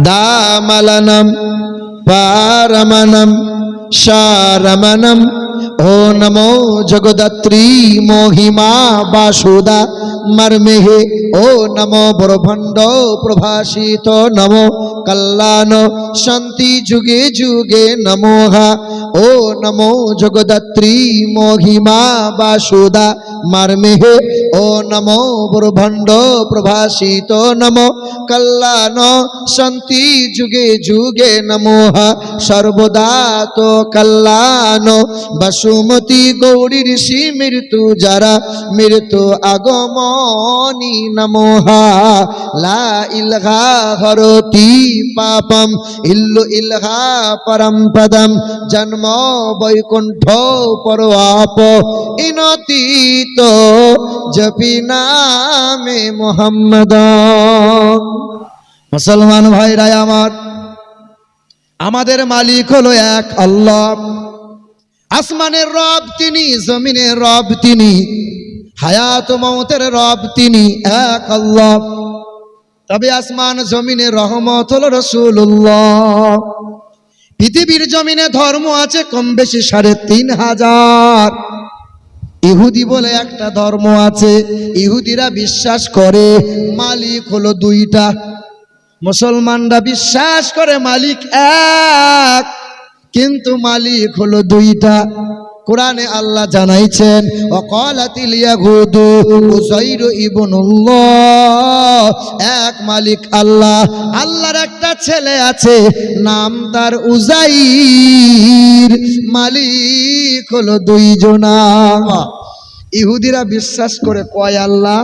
দামালানাম পারমানম শারমনম ও নমো জগদাত্রী মহিমা বাসুদা মর্মেহে ও নমো ব্রহ্মাণ্ড প্রভাসিত নমো কল্যাণ শান্তি যুগে যুগে নমোহা ও নমো জগদাত্রী মহিমা বাসুদা মর্মেহে ও নমো ব্রহ্মাণ্ড প্রভাসিত নমো কল্যাণ শান্তি যুগে যুগে নমোহা সর্বদা তো কল্যাণ বসুমতী গৌরী ঋষি মৃত্যু যারা মৃত্যু আগমনী নমোহা লা ইলহা হরতি পাপম ইল্লু ইলহা পরম পদম জন্ম বৈকুণ্ঠ পরোয়াপ ইনতীত জপি নামে মোহাম্মদ। মুসলমান ভাইরা আমার, আমাদের মালিক হলো এক আল্লাহ। আসমানের রব তিনি, জমিনের রব তিনি, হায়াত মৌতের রব তিনি, এক আল্লাহ। তবে আসমান জমিনের রহমত হলো রাসূলুল্লাহ। পৃথিবীর জমিনে ধর্ম আছে কম বেশি ৩,৫০০। ইহুদি বলে একটা ধর্ম আছে, ইহুদিরা বিশ্বাস করে মালিক হলো দুইটা। মুসলমানরা বিশ্বাস করে মালিক এক, কিন্তু মালিক হলো দুইটা। কোরআনে আল্লাহ জানাইছেন ওয়াকালাতিল ইয়াহুদু উযাইর ইবনুল্লাহ, এক মালিক আল্লাহ। আল্লাহর একটা ছেলে আছে, নাম তার উযাইর, মালিক হলো দুইজনা। ইহুদিরা বিশ্বাস করে কয় আল্লাহ।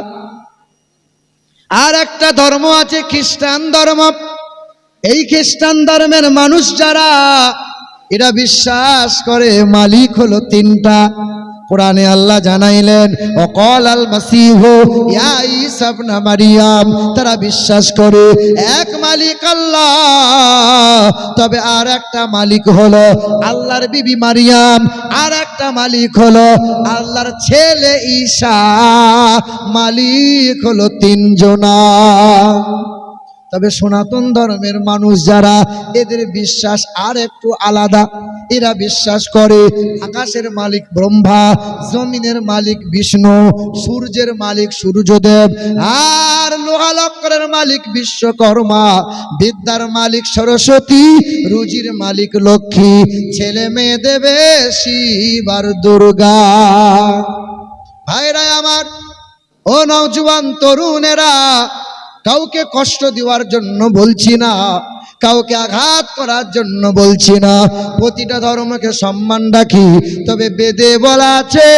আর একটা ধর্ম আছে খ্রিস্টান ধর্ম। এই খ্রিস্টান ধর্মের মানুষ যারা, এরা বিশ্বাস করে মালিক হলো তিনটা। কোরআনে আল্লাহ জানাইলেন ওয়াকালাল মাসীহু ইয়া ঈসা ইবনে মারইয়াম, তারা বিশ্বাস করে এক মালিক আল্লাহ, তবে আর একটা মালিক হলো আল্লাহর বিবি মারিয়াম, আর একটা মালিক হলো আল্লাহর ছেলে ঈসা, মালিক হলো তিনজনা। তবে সনাতন ধর্মের মানুষ যারা, এদের বিশ্বাস আর একটু আলাদা। এরা বিশ্বাস করে আকাশের মালিক ব্রহ্মা, জমিনের মালিক বিষ্ণু, সূর্যের মালিক সূর্যদেব, আর লোহালক্করের মালিক বিশ্বকর্মা, বিদ্যার মালিক সরস্বতী, রুজির মালিক লক্ষ্মী, ছেলে মেয়ে দেবে শিব আর দুর্গা। ভাইরা আমার, ও নওজোয়ান তরুণেরা, কাউকে কষ্ট দেওয়ার জন্য বলছি না, কাউকে আঘাত করার জন্য বলছি না। প্রতিটা ধর্মকে সম্মান রাখি, তবে বেদে বলা আছে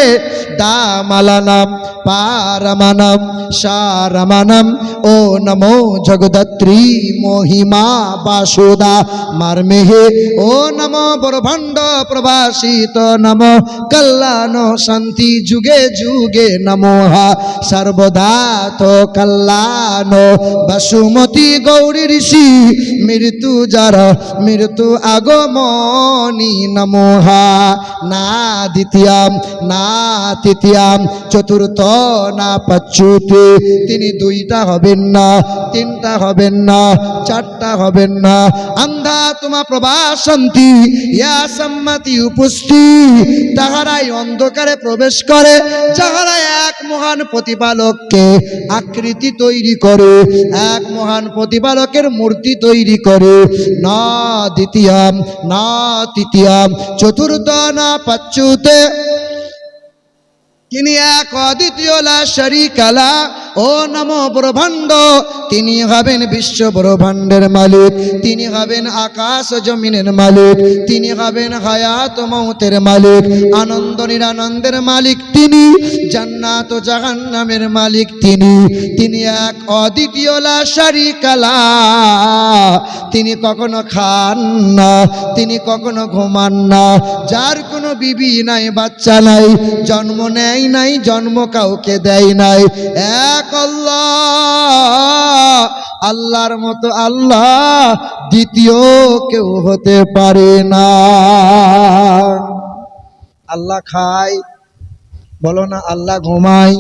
দামালানাম পারমানম শারমানম ও নমো জগদাত্রী মহিমা বাসুদা মর্মেহে ও নমো ব্রহ্মাণ্ড প্রভাসিত নমো কল্যাণ শান্তি যুগে যুগে নমোহা সর্বদা তো কল্যাণ বসুমতী গৌরী ঋষি মৃত্যু যারা মৃত্যু আগমনী নমোহা না দ্বিতীয়াম না তৃতীয়াম চতুর্থ না পঞ্চমে, তিনি দুইটা হবেন না, তিনটা হবেন না, চারটা হবেন না। আন্ধা তোমা প্রভাসন্তি ইয়া সম্মতি উপস্থিত, তাহারাই অন্ধকারে প্রবেশ করে যাহারা এক মহান প্রতিপালককে আকৃতি তৈরি করে, এক মহান প্রতিপালকের মূর্তি তৈরি করে। না দ্বিতীয়াম না তৃতীয়াম চতুর্থ না পঞ্চমে, তিনি এক অদ্বিতীয় লা শারীকা লা ও নমো ব্রহ্মাণ্ড, তিনি হবেন বিশ্ব ব্রহ্মাণ্ডের মালিক, তিনি হবেন আকাশ জমিনের মালিক, তিনি হবেন হায়াত মৌতের মালিক, আনন্দ নিরানন্দের মালিক তিনি, জান্নাত ও জাহান্নামের মালিক তিনি। তিনি এক অদ্বিতীয় লা শারীকা লা, তিনি কখনো খান না, তিনি কখনো ঘুমান না, যার কোনো বিবি নাই, বাচ্চা নাই, জন্ম নেয় নাই, জন্ম কাউকে দেয় নাই। এক আল্লাহ, আল্লাহর মতো আল্লাহ দ্বিতীয় কেউ হতে পারে না। আল্লাহ খায়, বলো না আল্লাহ ঘুমায়,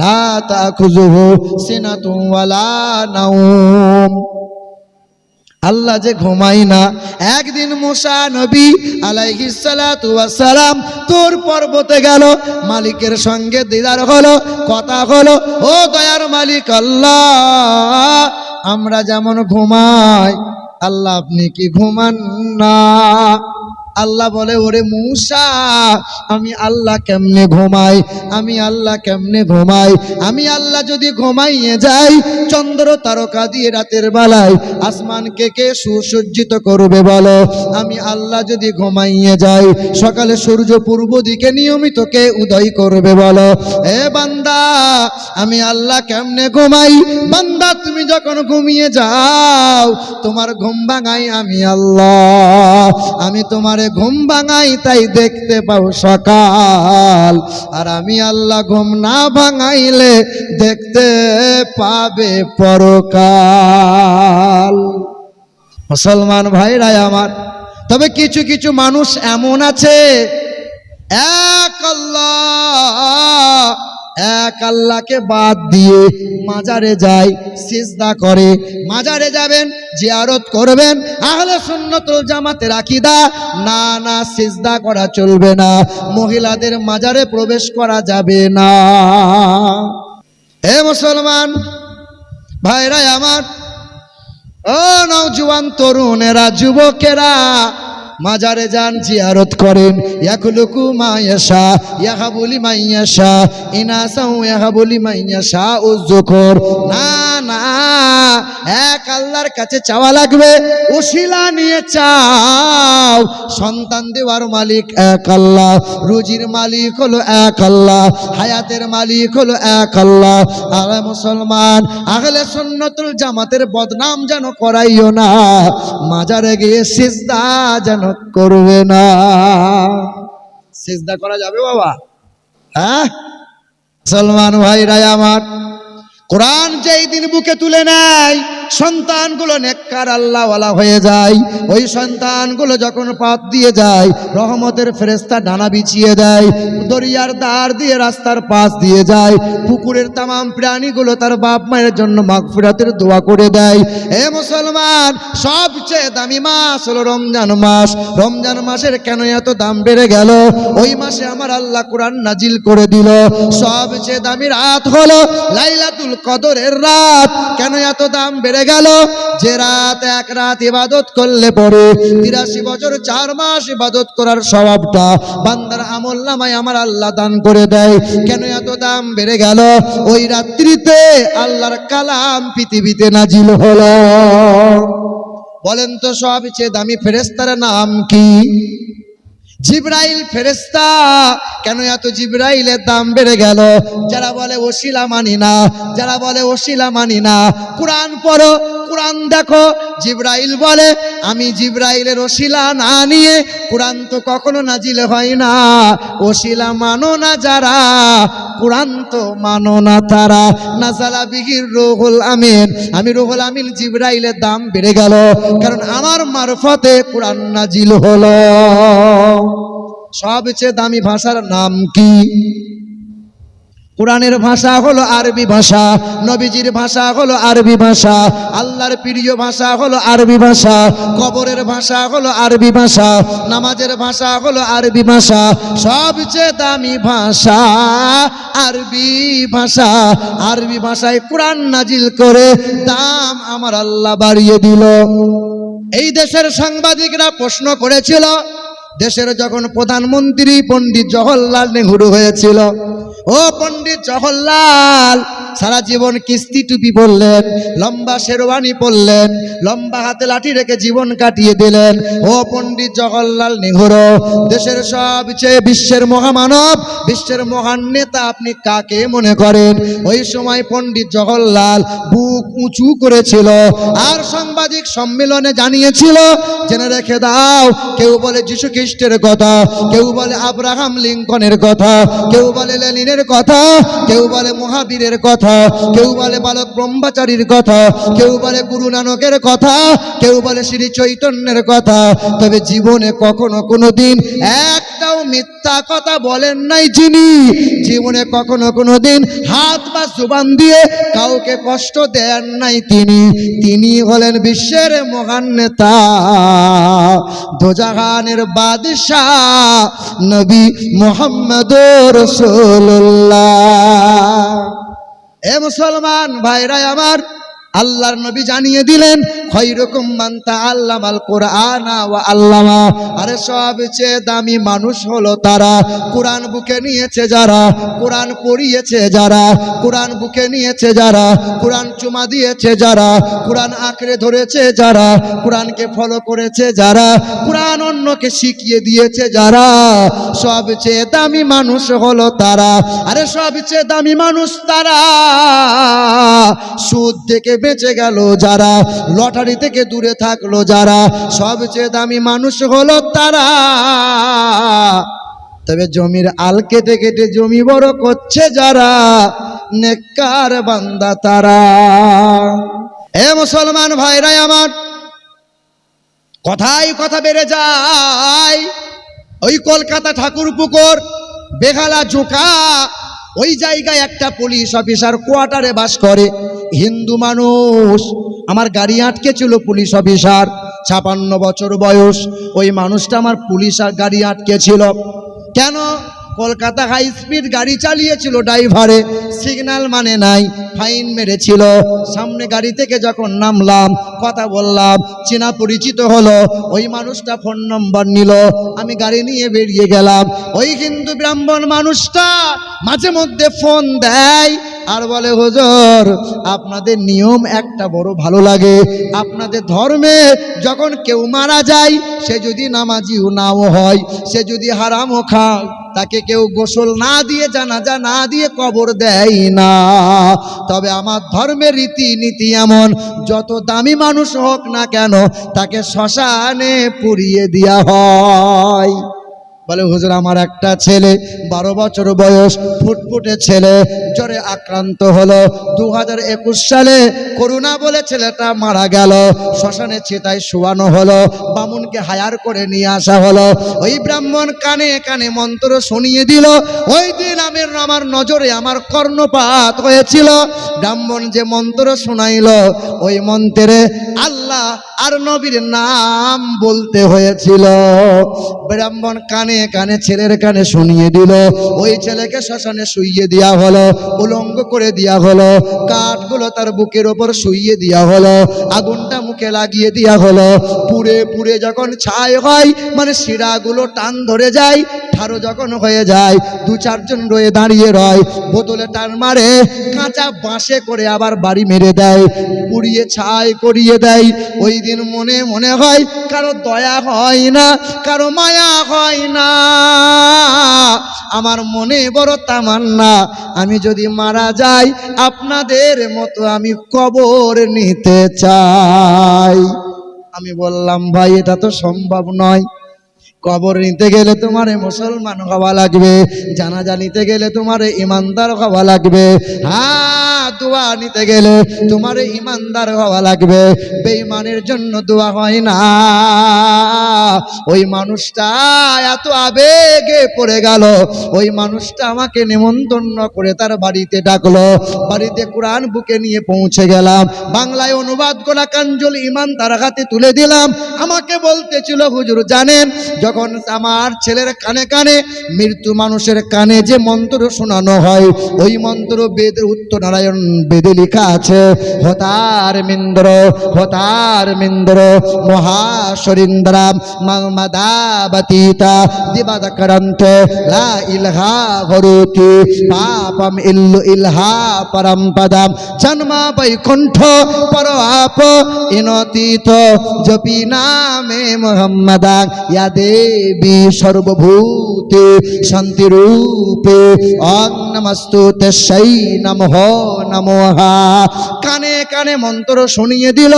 লা তাখুযুহু সিনাতুন ওয়ালা নাওম। আল্লাহ যে ঘুমাই না। একদিন মুসা নবী আলাইহিস সালাতু ওয়াস সালাম তোর পর্বতে গেল, মালিকের সঙ্গে দিদার হলো, কথা হলো। ও দয়ার মালিক আল্লাহ, আমরা যেমন ঘুমাই আল্লাহ আপনি কি ঘুমান না? আল্লাহ বলে, ওরে মুসা, আমি আল্লাহ কেমনে ঘুমাই, আমি আল্লাহ কেমনে ঘুমাই? আমি আল্লাহ যদি ঘুমাইয়ে যাই, চন্দ্র তারকা দিয়ে রাতের বেলায় আসমানকে কে সুসজ্জিত করবে বলো? আমি আল্লাহ যদি ঘুমাইয়ে যাই, সকালে সূর্য পূর্ব দিকে নিয়মিত কে উদয় করবে বলো? এ বান্দা, আমি আল্লাহ কেমনে ঘুমাই? বান্দা, তুমি যখন ঘুমিয়ে যাও, তোমার ঘুম ভাঙাই আমি আল্লাহ। আমি তোমার ঘুম ভাঙাই, তাই দেখতে পাও সকাল। আর আমি আল্লাহ ঘুম না ভাঙাইলে দেখতে পাবে পরকাল। মুসলমান ভাইরা আমার, তবে কিছু কিছু মানুষ এমন আছে, এক আল্লাহকে বাদ দিয়ে মাজারে যায়, সিজদা করে। মাজারে যাবেন, জিয়ারত করবেন, আহলে সুন্নাত ওয়াল জামাতের আকীদা, না না, সিজদা করা চলবে না, মহিলাদের মাজারে প্রবেশ করা যাবে না। হে মুসলমান ভাইরা আমার, ও নওজোয়ান তরুণেরা, যুবকেরা, মাজারে যান, জিয়ারত করেন। ইয়াখলুকু মা ইয়াশা ইয়াহাবু লিমান ইয়াশা ইনাসা ইয়াহাবু লিমান ইয়াশা উযকুর। না না, এক আল্লাহর কাছে চাওয়া লাগবে, ওসিলা নিয়ে চাও। সন্তান দেওয়ার মালিক এক আল্লাহ, রুজির মালিক হলো এক আল্লাহ, হায়াতের মালিক হলো এক আল্লাহ। আরে মুসলমান, আহলে সুন্নাতুল জামাতের বদনাম যেন করাইও না, মাজারে গিয়ে সিজদা যেন করবে না। সিজদা করা যাবে বাবা? হ্যাঁ মুসলমান ভাইরা আমার, কোরআন যেই দিন বুকে তুলে নেয়, সন্তানগুলো নেককার আল্লাহওয়ালা হয়ে যায়। ওই সন্তানগুলো যখন পথ দিয়ে যায়, রহমতের ফেরেশতা ডানা বিছিয়ে দেয়, দরিয়ার ধার দিয়ে রাস্তার পাশ দিয়ে যায়, পুকুরের তামাম প্রাণীগুলো তার বাপ মায়ের জন্য মাগফিরাতের দোয়া করে দেয়। এ মুসলমান, সবচেয়ে দামি মাস হলো রমজান মাস। রমজান মাসের কেন এত দাম বেড়ে গেল? ওই মাসে আমার আল্লাহ কোরআন নাজিল করে দিল। সবচেয়ে দামি রাত হলো লাইলাতুল কদরের রাত। কেন এত দাম বেড়ে গেল? যে রাত এক রাত ইবাদত করলে পরে 83 বছর 4 মাস ইবাদত করার সওয়াবটা বান্দার আমলনামায় আমার আল্লাহ দান করে দেয়। কেন এত দাম বেড়ে গেল? ওই রাত্রিতে আল্লাহর কালাম পৃথিবীতে নাজিল হলো। বলেন তো, সবচেয়ে দামি ফেরেশতার নাম কি? জিবরাইল ফেরেশতা। কেন এত জিবরাইলের দাম বেড়ে গেল? যারা বলে ওসিলা মানি না, যারা বলে ওসিলা মানি না, কোরআন পড়ো, কোরআন দেখো। জিবরাইল বলে, আমি জিবরাইলের ওসিলা না নিয়ে কোরআন তো কখনো নাজিল হয় না। ওসিলা মানো না যারা, কোরআন তো মানো না তারা। নাজালা বিহির রুহুল আমিন, আমি রুহুল আমিন জিবরাইলের দাম বেড়ে গেল, কারণ আমার মারফতে কোরআন নাজিল হলো। সবচেয়ে দামি ভাষার নাম কি? কোরআনের ভাষা হলো আরবি ভাষা, নবীজির ভাষা হলো আরবি ভাষা, আল্লাহর প্রিয় ভাষা হলো আরবি ভাষা, কবরের ভাষা হলো আরবি ভাষা, নামাজের ভাষা হলো আরবি ভাষা। সবচেয়ে দামি ভাষা আরবি ভাষা। আরবি ভাষায় কোরআন নাজিল করে দাম আমার আল্লাহ বাড়িয়ে দিল। এই দেশের সাংবাদিকরা প্রশ্ন করেছিল, দেশের যখন প্রধানমন্ত্রী পণ্ডিত জওহরলাল নেহরু হয়েছিল, ও পণ্ডিত জওহরলাল সারা জীবন কিস্তি টুপি পরলেন, লম্বা শেরওয়ানি পরলেন, লম্বা হাতে লাঠি রেখে জীবন কাটিয়ে দিলেন। ও পণ্ডিত জওহরলাল নেহরু, দেশের সবচেয়ে বিশ্বের মহামানব, বিশ্বের মহান নেতা আপনি কাকে মনে করেন? ওই সময় পণ্ডিত জওহরলাল বুক উঁচু করেছিল আর সাংবাদিক সম্মেলনে জানিয়েছিল, জেনে রেখে দাও, কেউ বলে যিশু খ্রিস্টের কথা, কেউ বলে আব্রাহাম লিঙ্কনের কথা, কেউ বলে লেনিনের কথা, কেউ বলে মহাবীরের কথা, কেউ বলে বালক ব্রহ্মচারীর কথা, কেউ বলে গুরু নানকের কথা, কেউ বলে শ্রী চৈতন্যের কথা। তবে জীবনে কখনো কোনোদিন একটাও মিথ্যা কথা বলেন নাই, যিনি জীবনে কখনো কোনোদিন হাত বা জুবান দিয়ে কাউকে কষ্ট দেন নাই, তিনি হলেন বিশ্বের মহান নেতা, দোজাহানের বাদশাহ নবী মুহাম্মদুর রাসূলুল্লাহ। এ মুসলমান ভাইরা আমার, আল্লাহর নবী জানিয়ে দিলেন খায়রুকুম মান তাআল্লামাল কুরআনা ওয়া আল্লামা। আরে সবচেয়ে দামি মানুষ হলো তারা কোরআন বুকে নিয়েছে যারা, কোরআন পড়িয়েছে যারা, কোরআন বুকে নিয়েছে যারা, কোরআন চুমা দিয়েছে যারা, কোরআন আঁকড়ে ধরেছে যারা, কোরআনকে ফলো করেছে যারা, কোরআন অন্যকে শিখিয়ে দিয়েছে যারা, সবচেয়ে দামি মানুষ হলো তারা। আরে সবচেয়ে দামি মানুষ তারা সুদ থেকে বেঁচে গেল যারা, লটারি থেকে দূরে থাকলো যারা, সবচেয়ে দামি মানুষ হলো তারা। তবে জমির আল কেটে কেটে জমি বড় করছে যারা, নেককার বান্দা তারা। এ মুসলমান ভাইরা আমার, কথাই কথা বেড়ে যায়। ওই কলকাতা ঠাকুরপুকুর বেহালা জোকা ওই জায়গায় একটা পুলিশ অফিসার কোয়ার্টারে বাস করে, হিন্দু মানুষ। আমার গাড়ি আটকে ছিল পুলিশ অফিসার, 56 বছর বয়স। ওই মানুষটা আমার পুলিশ আর গাড়ি আটকে ছিল কেন? কলকাতা হাই স্পিড গাড়ি চালিয়েছিল, ড্রাইভারে সিগন্যাল মানে নাই, ফাইন মেরেছিল। সামনে গাড়ি থেকে যখন নামলাম, কথা বললাম, চেনা পরিচিত হলো, ওই মানুষটা ফোন নম্বর নিল, আমি গাড়ি নিয়ে বেরিয়ে গেলাম। ওই হিন্দু ব্রাহ্মণ মানুষটা মাঝে মধ্যে ফোন দেয় আর বলে, হুজুর আপনাদের নিয়ম একটা বড় ভালো লাগে, আপনাদের ধর্মে যখন কেউ মারা যায়, সে যদি নামাজিও নাও হয়, সে যদি হারামও খায়, তাকে কেউ গোসল না দিয়ে জানাজা না দিয়ে কবর দেয় না। তবে আমার ধর্মের রীতিনীতি এমন, যত দামি মানুষ হোক না কেন তাকে শ্মশানে পুড়িয়ে দেওয়া হয়। বলে, হুজুর আমার একটা ছেলে 12 বছর বয়স, ফুটফুটে ছেলে, জ্বরে আক্রান্ত হলো। 2021 সালে করোনা বলে ছেলেটা মারা গেল। শ্মশানে চিতায় শোয়ানো হলো, বামুনকে হায়ার করে নিয়ে আসা হলো। ওই ব্রাহ্মণ কানে কানে মন্ত্র শুনিয়ে দিল। ওই দিন আমার নজরে আমার কর্ণপাত হয়েছিল। ব্রাহ্মণ যে মন্ত্র শোনাইল, ওই মন্ত্রে আল্লাহ আর নবীর নাম বলতে হয়েছিল। ব্রাহ্মণ কানে কানে ছেলের কানে শুনিয়ে দিল। ওই ছেলেকে শ্মশানে শুইয়ে দেওয়া হলো, উলঙ্গ করে দেওয়া হলো, কাঠগুলো তার বুকের ওপর শুইয়ে দেওয়া হলো, আগুনটা মুখে লাগিয়ে দেওয়া হলো। পুড়ে পুড়ে যখন ছাই হয়, মানে শিরাগুলো টান ধরে যায়, ঠারো যখন হয়ে যায়, 2-4 জন রয়ে দাঁড়িয়ে রয়, বোতলে টান মারে, কাঁচা বাঁশে করে আবার বাড়ি মেরে দেয়, পুড়িয়ে ছাই করিয়ে দেয়। ওই দিন মনে মনে হয় কারো দয়া হয় না, কারো মায়া হয় না। আমার মনে বড় তামান্না, আমি যদি মারা যাই আপনাদের মতো আমি কবর নিতে চাই। আমি বললাম, ভাই এটা তো সম্ভব নয়। কবর নিতে গেলে তোমারে মুসলমান হওয়া লাগবে, জানাজা নিতে গেলে তোমারে ইমানদার হওয়া লাগবে, হ্যাঁ দোয়া নিতে গেলে তোমারে ইমানদার হওয়া লাগবে। বেঈমানের জন্য দোয়া হয় না। ওই মানুষটা এত আবেগে পড়ে গেল, ওই মানুষটা আমাকে নিমন্ত্রণ করে তার বাড়িতে ডাকলো। বাড়িতে কোরআন বুকে নিয়ে পৌঁছে গেলাম, বাংলায় অনুবাদ করা কাঞ্জুল ঈমান তার হাতে তুলে দিলাম। আমাকে বলতেছিল, হুজুর জানেন, যখন আমার ছেলের কানে কানে, মৃত্যু মানুষের কানে যে মন্ত্র শোনানো হয়, ওই মন্ত্র বেদের উত্তরনারায়ণ বেদে লেখা আছে, হতার মিন্দ্র হতার মিন্দ্র মহাশরীন্দ্রাম মাদাবতীতা দিবাদকরন্ত লা ইলহা হরুতি পাপম ইল্লু ইলহা পরমপদম জন্মা বৈকুণ্ঠ পরআপ ইনতীত জপি নামে মুহাম্মাদাং ইয়া দেবী সর্বভূতে শান্তি রূপে ওং নমস্তু তস্যৈ নমঃ নমঃ। কানে কানে মন্ত্র শুনিয়ে দিল।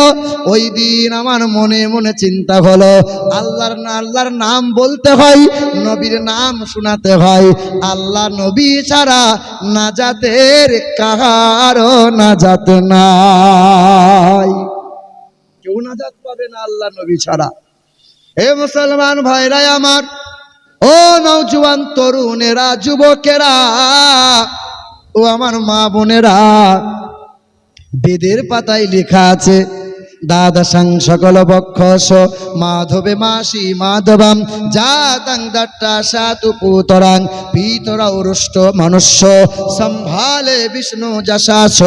ওই দিন আমার মনে মনে চিন্তা হলো, আল্লাহর নাম বলতে হয়, নবীর নাম শোনাতে হয়। আল্লাহ নবী ছাড়া নাজাতের কাহারও নাজাত নাই। কেউ নাজাত পাবে না আল্লাহ নবী ছাড়া। হে মুসলমান ভাইরা আমার, ও নওজোয়ান তরুণেরা, যুবকেরা, ও আমার মা বোনেরা, বেদের পাতায় লেখা আছে, দ্বাদশাং সকল বক্ষস মাধবে মাসি মাধবাম জাতাং দাট্টা সাতু পুতরাং পিতরা উরুষ্ট মনুষ্য সম্ভালে বিষ্ণু যশাস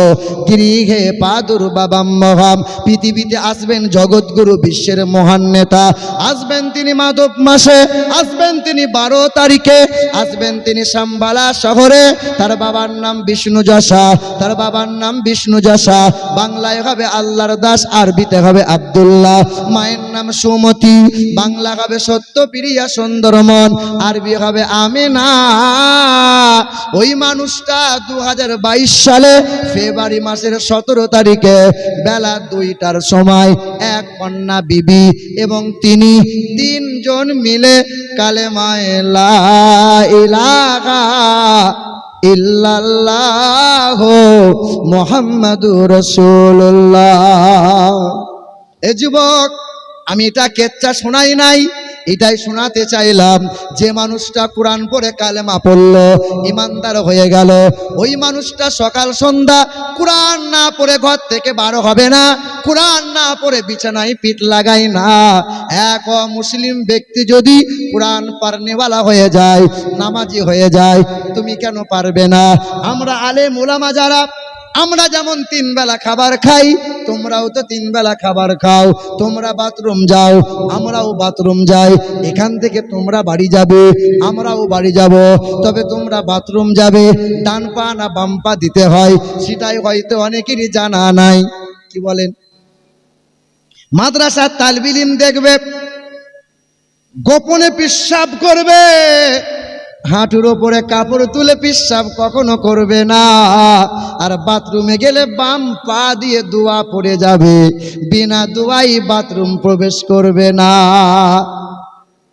গৃহে প্রাদুর্ভাবম মহাম। পৃথিবীতে আসবেন জগৎগুরু, বিশ্বের মহান নেতা, আসবেন তিনি মাধব মাসে, আসবেন তিনি 12 তারিখে, আসবেন তিনি সাম্বালা শহরে। তার বাবার নাম বিষ্ণু যশা, তার বাবার নাম বিষ্ণু যশা। বাংলায় হবে আল্লাহর দাস, আরবিতে হবে আব্দুল্লাহ। মায়ের নাম সুমতি, বাংলা হবে সত্যপ্রিয়া সুন্দরমন, আরবি হবে আমেনা। ওই মানুষটা 2022 সালে ফেব্রুয়ারি মাসের 17 তারিখে বেলা 2টার সময় এক কন্যা বিবি এবং তিনি 3 জন মিলে কালেমায়ে লা ইলাহা ইল্লাল্লাহ মুহাম্মাদুর রাসূলুল্লাহ। এ যুবক, আমি এটা কেচ্চা শোনাই নাই, এটাই শোনাতে চাইলাম। যে মানুষটা কোরআন পড়ে কালেমা পড়ল, ইমানদার হয়ে গেল, ওই মানুষটা সকাল সন্ধ্যা কোরআন না পড়ে ঘর থেকে বার হবে না, কোরআন না পড়ে বিছানায় পিঠ লাগাই না। এক মুসলিম ব্যক্তি যদি কোরআন পারনেওয়ালা হয়ে যায়, নামাজি হয়ে যায়, তুমি কেন পারবে না? আমরা আলেম ওলামা যারা, আমরা যেমন 3 বেলা খাবার খাই, তোমরাও তো 3 বেলা খাবার খাও। তোমরা বাথরুম যাও, আমরাও বাথরুম যাই। এখান থেকে তোমরা বাড়ি যাবে, আমরাও বাড়ি যাব। তবে তোমরা বাথরুম যাবে, ডান পা না বাম পা দিতে হয়, সেটাই হয়তো অনেকেরই জানা নাই। কি বলেন? মাদ্রাসার তালবে ইলম দেখবে গোপনে পেশাব করবে, হাঁটুর ওপরে কাপড় তুলে পেশাব কখনো করবে না। আর বাথরুমে গেলে বাম পা দিয়ে দোয়া পড়ে যাবে, বিনা দোয়াই বাথরুম প্রবেশ করবে না।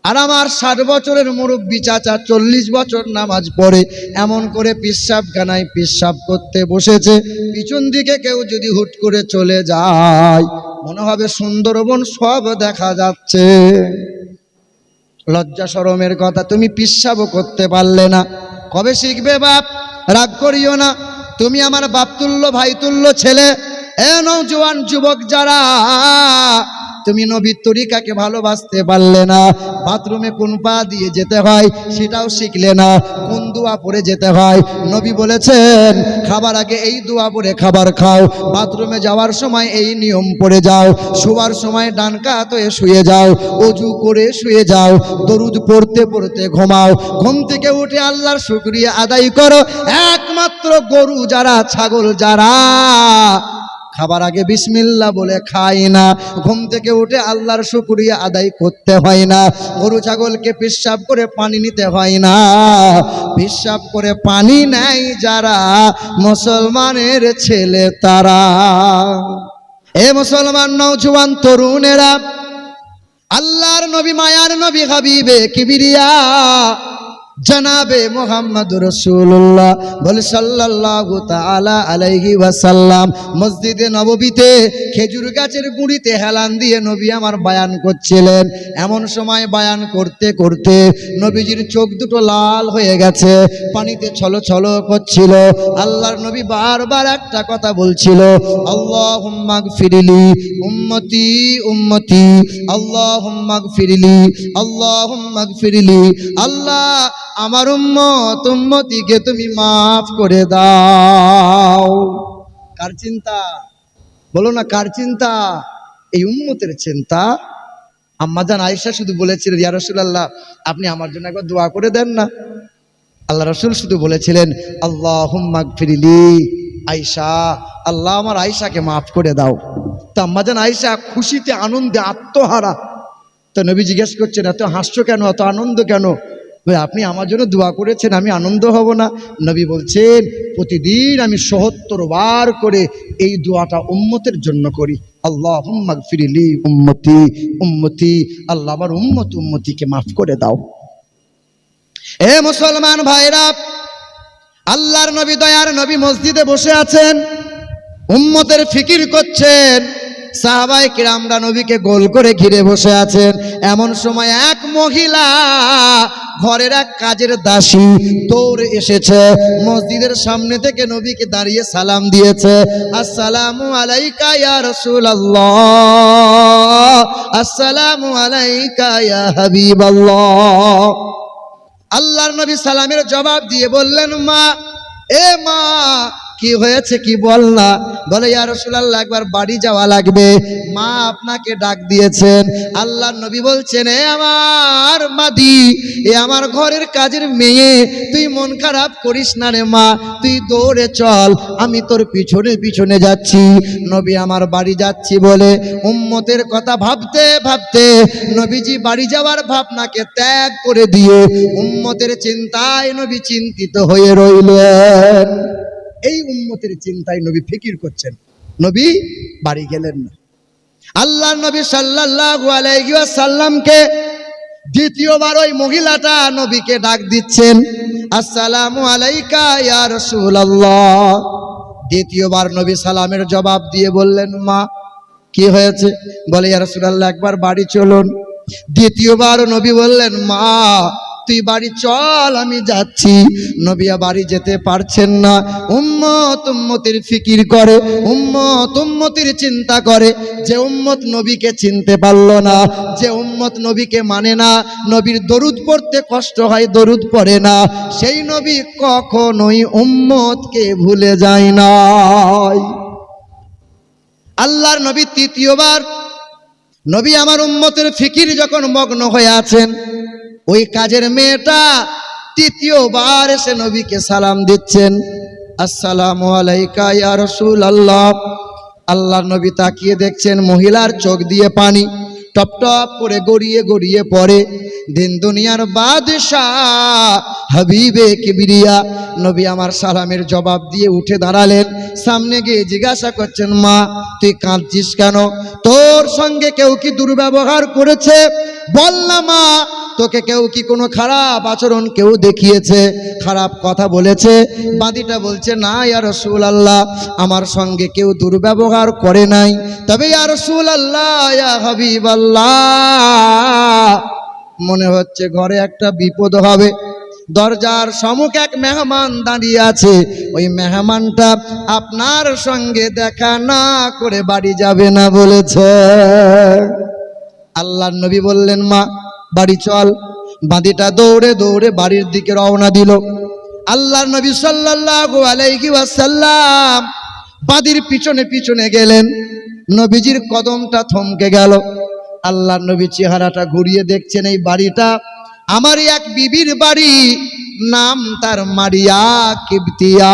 আর আমার 60 বছরের মুরব্বী চাচা 40 বছর নামাজ পড়ে এমন করে পেশাবখানায় পেশাব করতে বসেছে, পিছন দিকে কেউ যদি হুট করে চলে যায়, মনে হবে সুন্দরবন সব দেখা যাচ্ছে। লজ্জা শরমের কথা, তুমি পেশাবও করতে পারলে না। কবে শিখবে বাপ? রাগ করিও না, তুমি আমার বাপ তুল্য ভাই তুল্য ছেলে। এ নওজোয়ান যুবক যারা, তুমি নবীর তরিকাকে ভালোবাসতে পারলে না। বাথরুমে কোন পা দিয়ে যেতে হয় সেটাও শিখলে না, কোন দোয়া পড়ে যেতে হয়। নবী বলেছেন খাবার আগে এই দোয়া পড়ে খাবার খাও, বাথরুমে যাওয়ার সময় এই নিয়ম পড়ে যাও, শোয়ার সময় ডান কাত হয়ে শুয়ে যাও, ওযু করে শুয়ে যাও, দরুদ পড়তে পড়তে ঘুমাও। ঘুম থেকে উঠে আল্লাহর শুকরিয়া আদায় করো। একমাত্র গরু যারা, ছাগল যারা খাবার আগে বিসমিল্লাহ বলে খায় না, ঘুম থেকে উঠে আল্লাহর শুকরিয়া আদায় করতে হয় না। গরু ছাগলকে পেশাব করে পানি নিতে হয় না, পেশাব করে পানি নেয় যারা মুসলমানের ছেলে তারা। এ মুসলমান নওজোয়ান তরুণেরা, আল্লাহর নবী, মায়ার নবী, হাবিবে কিবরিয়া জনাবে মুহাম্মদুর রাসূলুল্লাহ বলে সাল্লাল্লাহু তাআলা আলাইহি ওয়াসাল্লাম মসজিদে নববীতে খেজুর গাছের গুঁড়িতে হেলান দিয়ে নবী আমার বয়ান করছিলেন। এমন সময় বয়ান করতে করতে নবীজির চোখ দুটো লাল হয়ে গেছে, পানিতে ছলছল করছিল। আল্লাহর নবী বারবার একটা কথা বলছিল, আল্লাহুম্মা গফিরলি উম্মতি উম্মতি, আল্লাহুম্মা গফিরলি, আল্লাহুম্মা গফিরলি। আল্লাহ আমার উম্মত উম্মতিকে তুমি মাফ করে দাও। কার চিন্তা? বলো না, কার চিন্তা? এই উম্মতের চিন্তা। আম্মাজান আয়েশা শুধু বলেছিলেন, ইয়া রাসূলুল্লাহ আপনি আমার জন্য একবার দোয়া করে দেন না। আল্লাহ রাসূল শুধু বলেছিলেন, আল্লাহুম্মা গফিরলি আয়েশা, আল্লাহ আমার আয়েশাকে মাফ করে দাও। তো আম্মাজান আয়েশা খুশিতে আনন্দে আত্মহারা। তো নবী জিজ্ঞেস করছেন, এত হাসছো কেন, এত আনন্দ কেন? আপনি আমার জন্য দোয়া করেছেন, আমি আনন্দ হব না? নবী বলছেন, প্রতিদিন আমি ৭০ বার করে এই দোয়াটা উম্মতের জন্য করি, আল্লাহুম্মা গফিরলি উম্মতি উম্মতি, আল্লাহ আমার উম্মত উম্মতিকে মাফ করে দাও। এ মুসলমান ভাইরা, আল্লাহর নবী, দয়ার নবী মসজিদে বসে আছেন, উম্মতের ফিকির করছেন। সাহাবায়ে কিরামরা নবীকে গোল করে ঘিরে বসে আছেন। এমন সময় এক মহিলা, ঘরের এক কাজের দাসী দৌড়ে এসেছে, মসজিদের সামনে থেকে নবীকে দাঁড়িয়ে সালাম দিয়েছে, আসসালামু আলাইকা ইয়া রাসূলুল্লাহ, আসসালামু আলাইকা ইয়া হাবিবাল্লাহ। আল্লাহর নবী সালামের জবাব দিয়ে বললেন, মা, এ মা, কি হয়েছে কি বল না? বলে, ইয়া রাসূলুল্লাহ, একবার বাড়ি যাওয়া লাগবে, মা আপনাকে ডাক দিয়েছেন। আল্লাহর নবী বলছেন, এ আমার মাদি, এ আমার ঘরের কাজের মেয়ে, তুই মন খারাপ করিস না রে মা, তুই দৌড়ে চল, আমি তোর পিছনে পিছনে যাচ্ছি। নবী আমার বাড়ি যাচ্ছি বলে উম্মতের কথা ভাবতে ভাবতে নবীজি বাড়ি যাওয়ার ভাবনাকে ত্যাগ করে দিয়ে উম্মতের চিন্তায় নবী চিন্তিত হয়ে রইলেন। এই উম্মতের চিন্তায় নবী ফিকির করছেন, নবী বাড়ি গেলেন না। আল্লাহ নবী সাল্লাল্লাহু আলাইহি ওয়াসাল্লামকে দ্বিতীয়বার ওই মহিলাটা নবীকে ডাক দিচ্ছেন, আসসালামু আলাইকা ইয়া রাসূলুল্লাহ। দ্বিতীয়বার নবী সালামের জবাব দিয়ে বললেন, মা, কি হয়েছে? বলে, ইয়া রাসূলুল্লাহ, একবার বাড়ি চলুন। দ্বিতীয়বার নবী বললেন, মা, তুই বাড়ি চল, আমি যাচ্ছি। নবী বাড়ি যেতে পারছেন না। উম্মতের ফিকির করে, উম্মতের চিন্তা করে। যে উম্মত নবীকে চিনতে পারল না, যে উম্মত নবীকে মানে না, নবীর দরুদ পড়তে কষ্ট হয়, দরুদ পড়ে না, সেই নবী কখনোই উম্মতকে ভুলে যায় না। আল্লাহর নবী তৃতীয়বার, নবী আমার উম্মতের ফিকির যখন মগ্ন হয়ে আছেন, ওই কাজের মেয়েটা তৃতীয়বার এসে নবীকে সালাম দিচ্ছেন, আসসালামু আলাইকা ইয়া রাসূলুল্লাহ। আল্লাহর নবী তাকিয়ে দেখছেন মহিলার চোখ দিয়ে পানি টপ টপ করে গড়িয়ে গড়িয়ে পড়ে। দিন দুনিয়ার বাদশাহ হাবিবে কিবরিয়া নবী আমার সালামের জবাব দিয়ে উঠে দাঁড়ালেন, সামনে গিয়ে জিজ্ঞাসা করছেন, মা, তুই কাঁদছিস কেন? তোর সঙ্গে কেউ কি দুর্ব্যবহার করেছে? বল না মা, তোকে কেউ কি কোনো খারাপ আচরণ কেউ দেখিয়েছে, খারাপ কথা বলেছে? বাদীটা বলছে, না ইয়া রাসূলুল্লাহ, আমার সঙ্গে কেউ দুর্ব্যবহার করে নাই, তবে ইয়া রাসূলুল্লাহ, ইয়া হাবিবাল্লাহ, মনে হচ্ছে ঘরে একটা বিপদ হবে। দরজার সম্মুখে এক মেহমান দাঁড়িয়ে আছে, ওই মেহমানটা আপনার সঙ্গে দেখা না করে বাড়ি যাবে না বলেছে। আল্লাহর নবী বললেন, মা, বাড়ি চল। বাদীটা দৌড়ে দৌড়ে বাড়ির দিকে রওনা দিল। আল্লাহর নবী সাল্লাল্লাহু আলাইহি ওয়াসাল্লাম বাদীর পিছনে পিছনে গেলেন। নবীজির কদমটা থমকে গেল। আল্লাহর নবী চেহারাটা ঘুরিয়ে দেখছেন, এই বাড়িটা আমারই এক বিবির বাড়ি, নাম তার মারিয়া কিবতিয়া।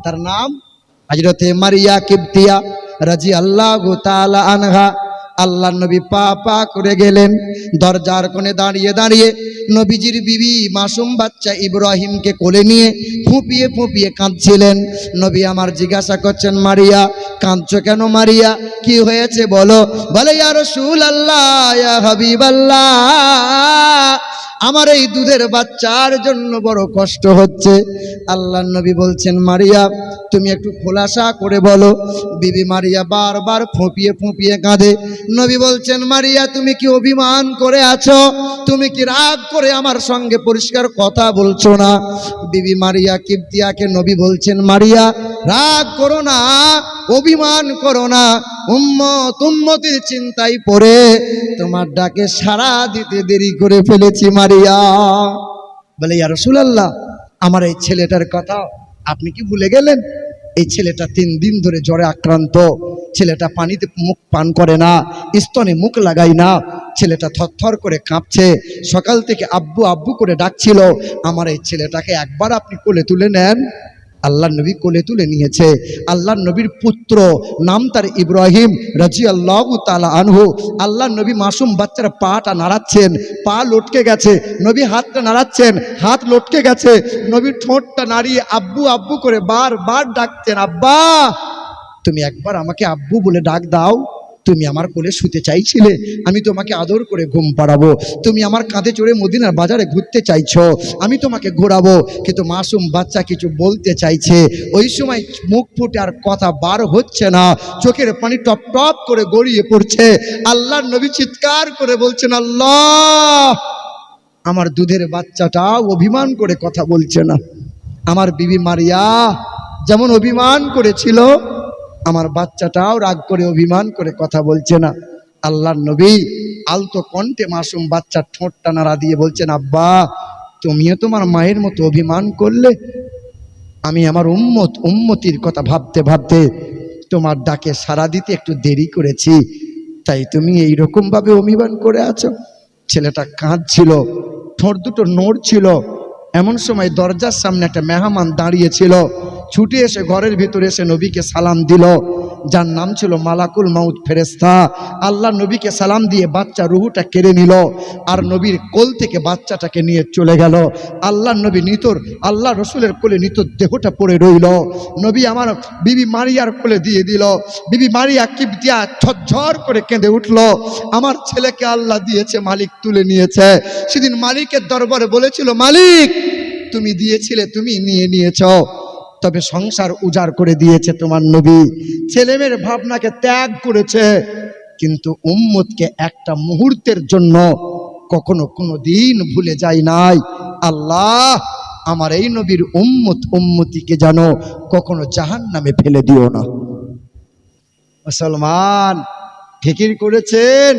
তার নাম হযরতে মারিয়া কিবতিয়া রাদিয়াল্লাহু তাআলা আনহা। আল্লাহর নবী পা পা করে গেলেন। দরজার কোণে দাঁড়িয়ে দাঁড়িয়ে নবীজির বিবি মাসুম বাচ্চা ইব্রাহিমকে কোলে নিয়ে ফুঁপিয়ে ফুঁপিয়ে কাঁদছিলেন। নবী আমার জিজ্ঞাসা করছেন, মারিয়া, কাঁদছো কেন? মারিয়া, কি হয়েছে বলো? বলে, ইয়া রাসূলুল্লাহ, ইয়া হাবিবাল্লাহ, আমার এই দুধের বাচ্চার জন্য বড় কষ্ট হচ্ছে। আল্লাহর নবী বলছেন, মারিয়া, তুমি একটু খোলাসা করে বলো। বিবি মারিয়া বারবার ফুঁপিয়ে ফুঁপিয়ে কাঁদে। নবী বলছেন, মারিয়া, তুমি কি অভিমান করে আছো? তুমি কি রাগ করে আমার সঙ্গে পরিষ্কার কথা বলছো না? বিবি মারিয়া কিবতিয়াকে নবী বলছেন, মারিয়া, রাগ করো না, অভিমান করো না, উম্মতের চিন্তায় পড়ে তোমার ডাকে সাড়া দিতে দেরি করে ফেলেছি মারিয়া। বলে, ইয়া রাসূলুল্লাহ, আমার এই ছেলেটার কথা আপনি কি ভুলে গেলেন? এই ছেলেটা 3 দিন ধরে জ্বরে আক্রান্ত। ছেলেটা পানিতে মুখ পান করে না, স্তনে মুখ লাগায় না, ছেলেটা থরথর করে কাঁপছে, সকাল থেকে আব্বু আব্বু করে ডাকছিল। আমার এই ছেলেটাকে একবার আপনি কোলে তুলে নেন। আল্লাহর নবী কোলে তুলে নিয়েছে। আল্লাহর নবীর পুত্র, নাম তার ইব্রাহিম রাদিয়াল্লাহু তাআলা আনহু। আল্লাহর নবী মাসুম বাচ্চার পাটা নাড়াচ্ছেন, পা লটকে গেছে। নবী হাতটা নাড়াচ্ছেন, হাত লটকে গেছে। নবীর ঠোঁটটা নাড়িয়ে আব্বু আব্বু করে বারবার ডাকছেন, আব্বা, তুমি একবার আমাকে আব্বু বলে ডাক দাও। তুমি আমার কোলে শুতে চাইছিলে, আমি তোমাকে আদর করে ঘুম পাড়াবো। তুমি আমার কাঁধে চড়ে মদিনার বাজারে ঘুরতে চাইছো, আমি তোমাকে ঘোরাবো। কিন্তু মাসুম বাচ্চা কিছু বলতে চাইছে, ওই সময় মুখ ফুটে আর কথা বার হচ্ছে না, চোখের পানি টপ টপ করে গড়িয়ে পড়ছে। আল্লাহর নবী চিৎকার করে বলছেন, আল্লাহ, আমার দুধের বাচ্চাটা অভিমান করে কথা বলছে না। আমার বিবি মারিয়া যেমন অভিমান করেছিল, আমার বাচ্চাটাও রাগ করে অভিমান করে কথা বলছে না। আল্লাহর নবী আলতো কণ্ঠে মাসুম বাচ্চার ঠোঁটটা নাড়া দিয়ে বলছেন, আব্বা, তুমিও তোমার মায়ের মতো অভিমান করলে। আমি আমার উম্মতির কথা ভাবতে ভাবতে তোমার ডাকে সাড়া দিতে একটু দেরি করেছি, তাই তুমি এইরকম ভাবে অভিমান করে আছো। ছেলেটা কাঁদছিল, ঠোঁট দুটো নড়ছিল। এমন সময় দরজার সামনে একটা মেহমান দাঁড়িয়েছিল, ছুটে এসে ঘরের ভিতরে এসে নবীকে সালাম দিল, যার নাম ছিল মালাকুল মাউত ফেরেশতা। আল্লাহ নবীকে সালাম দিয়ে বাচ্চা রুহুটা কেড়ে নিল, আর নবীর কোল থেকে বাচ্চাটাকে নিয়ে চলে গেল। আল্লাহ নবী নিতর আল্লাহ রসুলের কোলে নিতর দেহটা পড়ে রইল। নবী আমার বিবি মারিয়ার কোলে দিয়ে দিল। বিবি মারিয়া কিবতিয়া ঝরঝর করে কেঁদে উঠল, আমার ছেলেকে আল্লাহ দিয়েছে, মালিক তুলে নিয়েছে। সেদিন মালিকের দরবারে বলেছিল, মালিক, তুমি দিয়েছিলে, তুমি নিয়ে নিয়েছ, তবে সংসার উজাড় করে দিয়েছে তোমার নবী, ছেলেমেয়ের ভাবনাকে ত্যাগ করেছে, কিন্তু উম্মতকে একটা মুহূর্তের জন্য কখনো কোনো দিন ভুলে যায় নাই। আল্লাহ, আমার এই নবীর উম্মতিকে যেন কখনো জাহান্নামে ফেলে দিও না। মুসলমান, ফিকির করেছেন,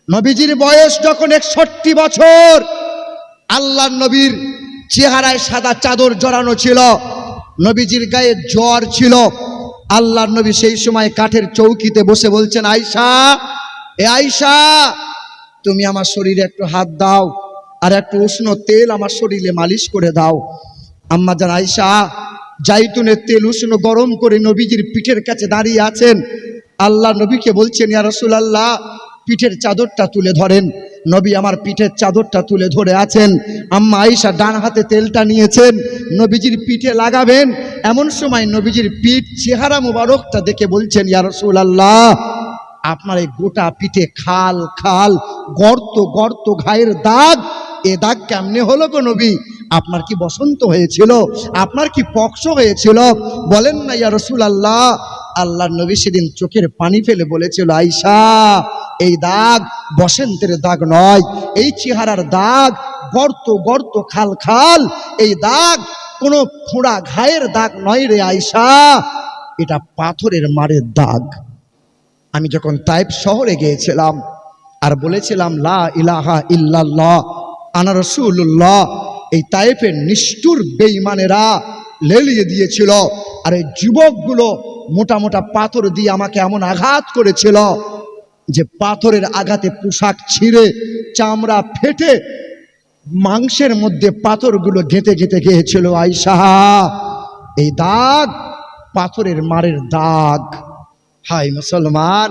নবীজির বয়স যখন 61 বছর, আল্লাহর নবীর চেহারায় সাদা চাদর জড়ানো ছিল, নবীজির গায়ে জ্বর ছিল। আল্লাহর নবী সেই সময় কাঠের চৌকিতে বসে বলছেন, আয়েশা, এ আয়েশা, তুমি আমার শরীরে একটু হাত দাও, আর একটু উষ্ণ তেল আমার শরীরে মালিশ করে দাও। আম্মা জান আয়েশা জাইতুনের তেল উষ্ণ গরম করে নবীজির পিঠের কাছে দাঁড়িয়ে আছেন। আল্লাহ নবীকে বলছেন, ইয়া রাসূলুল্লাহ, পিঠের চাদরটা তুলে ধরেন। নবী আমার পিঠের চাদরটা তুলে ধরে আছেন। আম্মা আয়েশা ডান হাতে তেলটা নিয়েছেন, নবীজির পিঠে লাগাবেন। এমন সময় নবীজির পিঠ চেহারা মুবারকটা দেখে বলছেন, ইয়া রাসূলুল্লাহ, আপনার এই গোটা পিঠে খাল খাল, গর্ত গর্ত, ঘায়ের দাগ, এ দাগ কেমনে হলো গো নবী? আপনার কি বসন্ত হয়েছিল? আপনার কি পক্স হয়েছিল? বলেন না ইয়া রাসূলুল্লাহ। আল্লাহর নবী সেদিন চোখের পানি ফেলে বলেছিল, আয়েশা, এই দাগ বসন্তের দাগ নয়, এই চেহারার দাগ গর্ত গর্ত, খাল খাল, এই দাগ কোনো ফোঁড়া ঘায়ের দাগ নয় রে আয়েশা, এটা পাথরের মারের দাগ। আমি যখন তায়েফ শহরে গিয়েছিলাম আর বলেছিলাম, লা ইলাহা ইল্লাল্লাহ আনা রাসূলুল্লাহ, এই তায়েফের নিষ্ঠুর বেঈমানেরা লেলিয়ে দিয়েছিল, আর এই যুবকগুলো মোটা মোটা পাথর দিয়ে আমাকে এমন আঘাত করেছিল যে পাথরের আঘাতে পোশাক ছিঁড়ে চামড়া ফেটে মাংসের মধ্যে পাথরগুলো গেঁথে গেঁথে গিয়েছিল। আয়েশা, এই দাগ পাথরের মারের দাগ। হায় মুসলমান,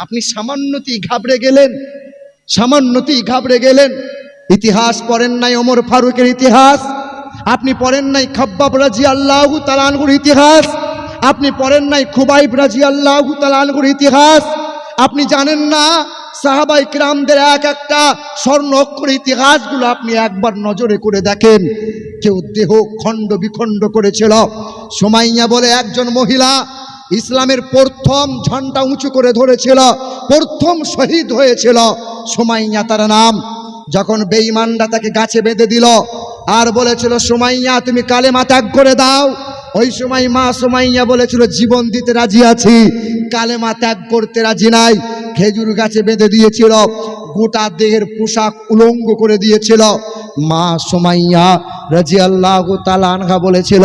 আপনি সামান্যতেই ঘাবড়ে গেলেন, সামান্যতেই ঘাবড়ে গেলেন। ইতিহাস পড়েন নাই ওমর ফারুকের ইতিহাস, আপনি পড়েন নাই খাব্বাব রাদিয়াল্লাহু তাআলা আনহুর ইতিহাস, আপনি পড়েন নাই খুবাইব রাদিয়াল্লাহু তাআলা আনহুর ইতিহাস, আপনি জানেন না সাহাবায়ে কিরামদের এক একটা স্বর্ণ অক্ষর ইতিহাসগুলো আপনি একবার নজরে করে দেখেন। কেউ দেহ খণ্ড বিখণ্ড করেছিল। সুমাইয়া বলে একজন মহিলা ইসলামের প্রথম ঝান্ডা উঁচু করে ধরেছিল, প্রথম শহীদ হয়েছিল, সুমাইয়া তার নাম। যখন বেঈমানরা তাকে গাছে বেঁধে দিল আর বলেছিল, সুমাইয়া তুমি কালেমা ত্যাগ করে দাও, ওই সময় মা সুমাইয়া বলেছিল, জীবন দিতে রাজি আছি, কালেমা ত্যাগ করতে রাজি নাই। খেজুর গাছে বেঁধে দিয়েছিল, গোটা দেহের পোশাক উলঙ্গ করে দিয়েছিল। মা সুমাইয়া রাদিয়াল্লাহু তাআলা আনহা বলেছিল,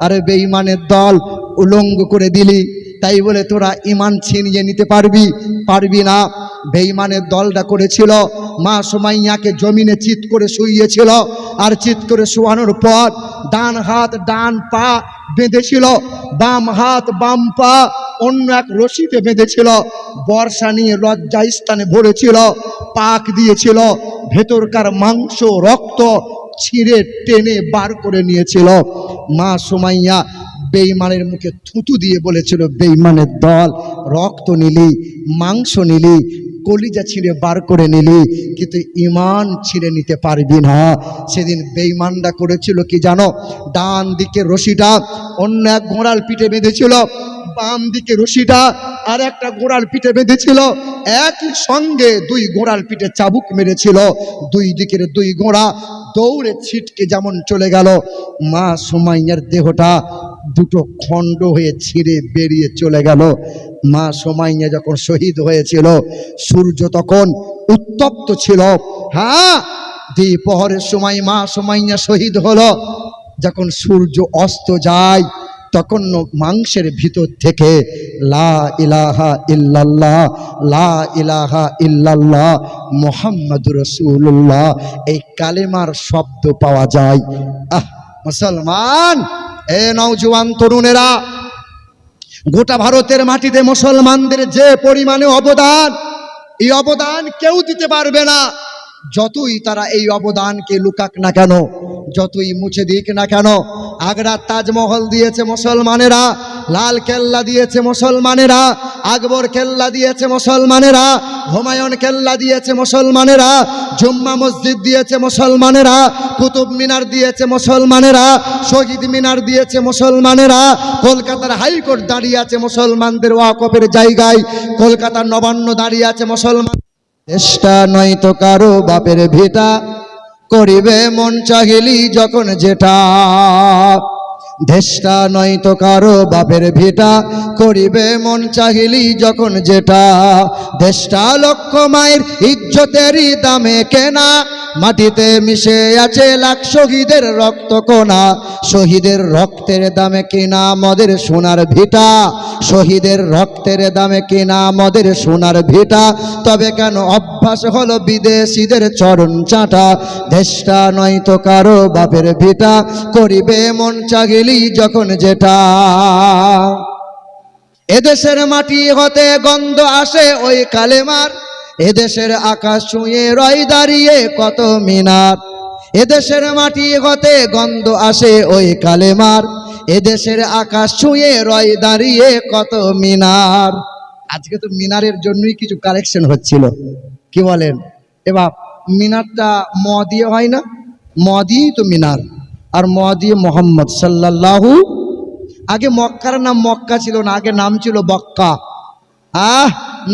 আরে বেঈমানের দল, উলঙ্গ করে দিলি, তাই বলে তোরা ঈমান ছিনিয়ে নিতে পারবি না। বেঈমানের দলটা করেছিল, মা সুমাইয়াকে জমিনে চিৎ করে শুইয়েছিল, আর চিৎ করে শোয়ানোর পর ডান হাত ডান পা বেঁধেছিল, বাম হাত বাম পা অন্য এক রশিতে বেঁধেছিল, বর্ষা নিয়ে লজ্জা স্থানে ভরেছিল, পাক দিয়েছিল, ভেতরকার মাংস রক্ত ছিঁড়ে টেনে বার করে নিয়েছিল। মা সুমাইয়া বেঈমানের মুখে থুতু দিয়ে বলেছিল, বেঈমানের দল, রক্ত নিলি, মাংস নিলি, কলিজা ছিঁড়ে বার করে নিলি, কিন্তু ঈমান ছিঁড়ে নিতে পারবি না। সেদিন বেঈমানরা করেছিল কি জানো? ডান দিকে রশিটা অন্য এক ঘোড়ার পিঠে বেঁধেছিল, বাম দিকে রশিটা আর একটা ঘোড়ার পিঠে বেঁধেছিল, একই সঙ্গে দুই ঘোড়ার পিঠে চাবুক মেরেছিল। দুই দিকের দুই ঘোড়া দৌড়ে ছিটকে যেমন চলে গেল, মা সুমাইয়ার দেহটা দুটো খণ্ড হয়ে ছিঁড়ে বেরিয়ে চলে গেল। মা সুমাইয়া যখন শহীদ হয়েছিল, সূর্য তখন উত্তপ্ত ছিল। হ্যাঁ, দ্বিপ্রহরের সময় মা সুমাইয়া শহীদ হলো। যখন সূর্য অস্ত যায়, তখন মাংসের ভিতর থেকে লা ইলাহা ইল্লাল্লাহ, লা ইলাহা ইল্লাল্লাহ মুহাম্মাদুর রাসূলুল্লাহ এই কালেমার শব্দ পাওয়া যায়। মুসলমান, এ নওজোয়ান তরুণেরা, গোটা ভারতের মাটিতে মুসলমানদের যে পরিমাণে অবদান, এই অবদান কেউ দিতে পারবে না। যতই তারা এই অবদানকে লুকাক না কেন, যতই মুছে দিক না কেন। আগ্রার তাজমহল দিয়েছে মুসলমানেরা, লাল কেল্লা দিয়েছে মুসলমানেরা, আকবর কেল্লা দিয়েছে মুসলমানেরা, হুমায়ুন কেল্লা দিয়েছে মুসলমানেরা, জুম্মা মসজিদ দিয়েছে মুসলমানেরা, কুতুব মিনার দিয়েছে মুসলমানেরা, শহীদ মিনার দিয়েছে মুসলমানেরা, কলকাতার হাইকোর্ট দাঁড়িয়ে আছে মুসলমানদের ওয়াকফের জায়গায়, কলকাতার নবান্ন দাঁড়িয়ে আছে মুসলমান। চেষ্টা নয়তো কারো বাপের ভিটা, করিবে মন চাহিলি যখন যেটা। দেশটা নয়তো কারো বাপের ভিটা, করিবে মন চাহিলি যখন যেটা। দেশটা লক্ষ মায়ের ইজ্জতেরই দামে কেনা, মাটিতে মিশে আছে লাখ শহীদের রক্ত কোনা। শহীদের রক্তের দামে কিনা মদের সোনার ভিটা, শহীদের রক্তের দামে কিনা মদের সোনার ভিটা। তবে কেন অভ্যাস হলো বিদেশিদের চরণ চাটা। দেশটা নয়তো কারো বাপের ভিটা, করিবে মন চাহিলি যখন যেটা। এদেশের মাটি হতে গন্ধ আসে ওই কালেমার, এদেশের আকাশ ছুঁয়ে রয় দাঁড়িয়ে কত মিনার। এদেশের মাটি হতে গন্ধ আসে ওই কালেমার, এদেশের আকাশ ছুঁয়ে রয় দাঁড়িয়ে কত মিনার। আজকে তো মিনারের জন্যই কিছু কালেকশন হচ্ছিল, কি বলেন? এবার মিনারটা ম দিয়ে হয় না? ম দিয়েই তো মিনার, আর ম দিয়ে মোহাম্মদ সাল্লাল্লাহু। আগে মক্কার নাম মক্কা ছিল না, আগে নাম ছিল বক্কা।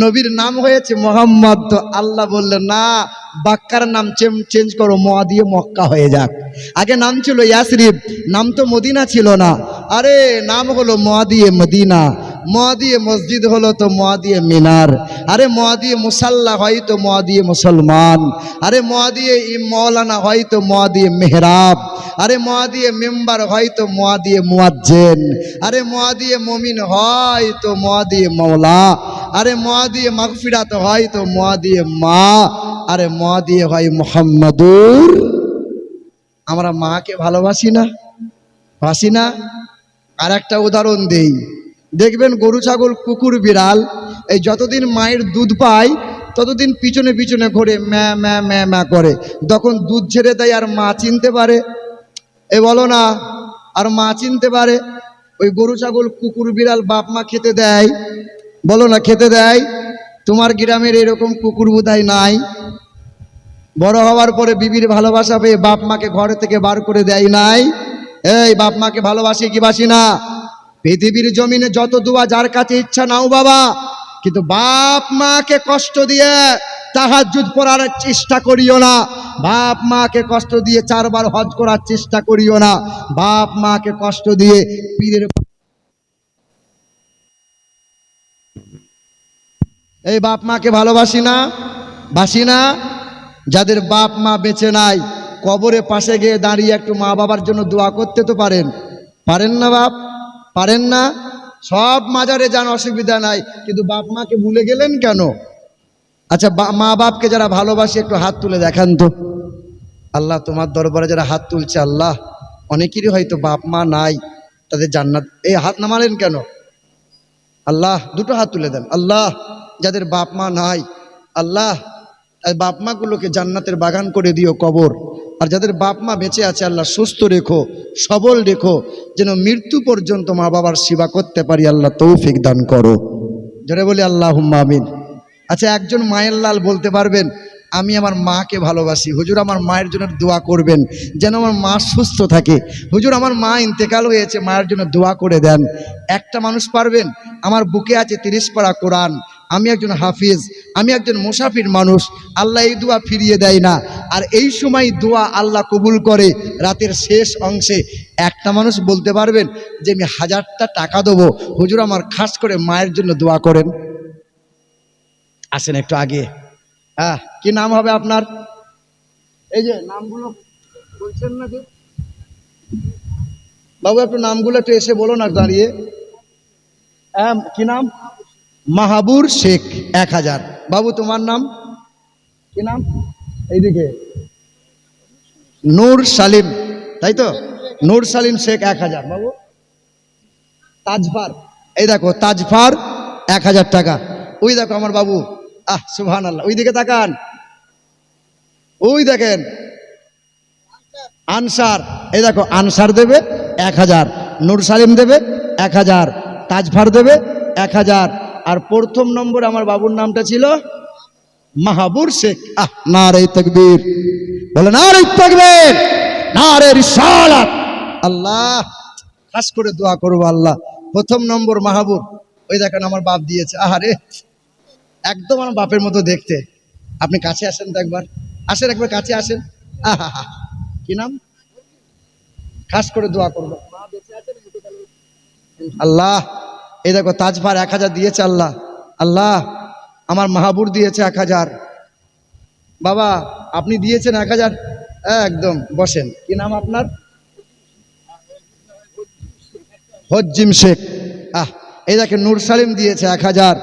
নবীর নাম হয়েছে মোহাম্মদ, তো আল্লাহ বললেন না, বাক্কার নাম চেঞ্জ করো, ম দিয়ে মক্কা হয়ে যাক। আগে নাম ছিল ইয়াসরিব, নাম তো মদিনা ছিল না, আরে নাম হলো ম দিয়ে মদিনা। ম দিয়ে মসজিদ হলো তো ম দিয়ে মিনার। আরে ম দিয়ে মুসাল্লা হয় তো ম দিয়ে মুসলমান। আরে ম দিয়ে মৌলানা হয় তো ম দিয়ে মেহরাব। আরে ম দিয়ে মেম্বার হয় তো ম দিয়ে মুয়াজ্জিন। আরে ম দিয়ে মুমিন হয় তো ম দিয়ে মৌলা। আরে ম দিয়ে মাগফিরাত হয় তো ম দিয়ে মা। আরে ম দিয়ে হয় মুহাম্মাদুর। আমরা মাকে ভালোবাসি না? বাসি না? আর একটা উদাহরণ দেই, দেখবেন গরু ছাগল কুকুর বিড়াল এই যতদিন মায়ের দুধ পায় ততদিন পিছনে পিছনে ঘোরে, ম্যা ম্যা ম্যা ম্যা করে। তখন দুধ ছেড়ে দেয়, আর মা চিনতে পারে? এ বলো না, আর মা চিনতে পারে? ওই গরু ছাগল কুকুর বিড়াল বাপ মা খেতে দেয়? বলো না, খেতে দেয়? তোমার গ্রামের এরকম কুকুর বোধহয় নাই। বড় হওয়ার পরে বিবির ভালোবাসা পেয়ে বাপ মাকে ঘর থেকে বার করে দেয় নাই? এই বাপ মাকে ভালোবাসি কি বাসি না? পৃথিবীর জমিনে যত দোয়া যার কাছে ইচ্ছা নাও বাবা, কিন্তু বাপ মাকে কষ্ট দিয়ে তাহাজ্জুদ পড়ার চেষ্টা করিও না। বাপ মাকে কষ্ট দিয়ে 4 বার হজ করার চেষ্টা করিও না। বাপ মাকে কষ্ট দিয়ে পীরের, এই বাপ মাকে ভালোবাসি না? বাসি না? যাদের বাপ মা বেঁচে নাই, কবরে পাশে গিয়ে দাঁড়িয়ে একটু মা বাবার জন্য দোয়া করতে তো পারেন? পারেন না বাপ? পারেন না? সব মাজারে যান, অসুবিধা নাই, কিন্তু বাপ মাকে ভুলে গেলেন কেন? আচ্ছা, মা বাপকে যারা ভালোবাসে একটু হাত তুলে দেখান তো। আল্লাহ তোমার দরবারে যারা হাত তুলছে, আল্লাহ অনেকেরই হয়তো বাপ মা নাই, তাদের জান্নাত। এই হাত নামালেন কেন? আল্লাহ দুটো হাত তুলে দেন। আল্লাহ যাদের বাপ মা নাই, আল্লাহ বাপ মাগুলোকে জান্নাতের বাগান করে দিও কবর। আর যাদের বাপ মা বেঁচে আছে আল্লাহ সুস্থ রেখো, সবল রেখো, যেন মৃত্যু পর্যন্ত মা বাবার সেবা করতে পারি, আল্লাহ তৌফিক দান করো। জোরে বলি আল্লাহুম্মা আমিন। আচ্ছা, একজন মায়ের লাল বলতে পারবেন আমি আমার মাকে ভালোবাসি, হুজুর আমার মায়ের জন্য দোয়া করবেন যেন আমার মা সুস্থ থাকে। হুজুর আমার মা ইন্তেকাল হয়েছে, মায়ের জন্য দোয়া করে দেন। একটা মানুষ পারবেন আমার বুকে আছে 30 পারা কোরআন, আমি একজন হাফিজ, আমি একজন মুসাফির মানুষ, আল্লাহ এই দোয়া ফিরিয়ে দেয় না। আর এই সময় দোয়া আল্লাহ কবুল করে রাতের শেষ অংশে। একটা মানুষ বলতে পারবেন যে আমি 1000টা টাকা দেবো, হুজুর আমার খাস করে মায়ের জন্য দোয়া করেন। আসেন একটু আগে। কি নাম হবে আপনার? এই যে নামগুলো বলছেন না যে বাবু, একটু নামগুলো একটু এসে বলো না দাঁড়িয়ে। কি নাম? মাহাবুর শেখ 1000। বাবু তোমার নাম কি নাম? এইদিকে নূর সালিম, তাই তো? নূর সালিম শেখ 1000। বাবু তাজফার, এই দেখো তাজফার 1000 টাকা। ওই দেখো আমার বাবু, সুবহানাল্লাহ, ওই দিকে তাকান, ওই দেখেন আনসার, এই দেখো আনসার দেবে 1000, নূর সালিম দেবে 1000, তাজফার দেবে 1000। আর প্রথম নম্বর আমার বাবুর নামটা ছিল মাহাবুর শেখ। নারে তাকবীর, বলে নারে তাকবীর, নারে রিসালাত। আল্লাহ খাস করে দোয়া করবো আল্লাহ, প্রথম নম্বর মাহাবুর। ওই দেখেন আমার বাপ দিয়েছে, আহারে একদম আমার বাপের মতো দেখতে। আপনি কাছে আসেন তো একবার, আসেন একবার কাছে আসেন। কি নাম? খাস করে দোয়া করবো আল্লাহ। এই দেখো তাজফার 1000 দিয়েছে আল্লাহ। আল্লাহ আমার মাহাবুর দিয়েছে 1000। বাবা আপনি দিয়েছেন 1000, একদম বসেন। কি নাম আপনার? হজ্জিম শেখ। এই দেখেন নূর সালিম দিয়েছে 1000,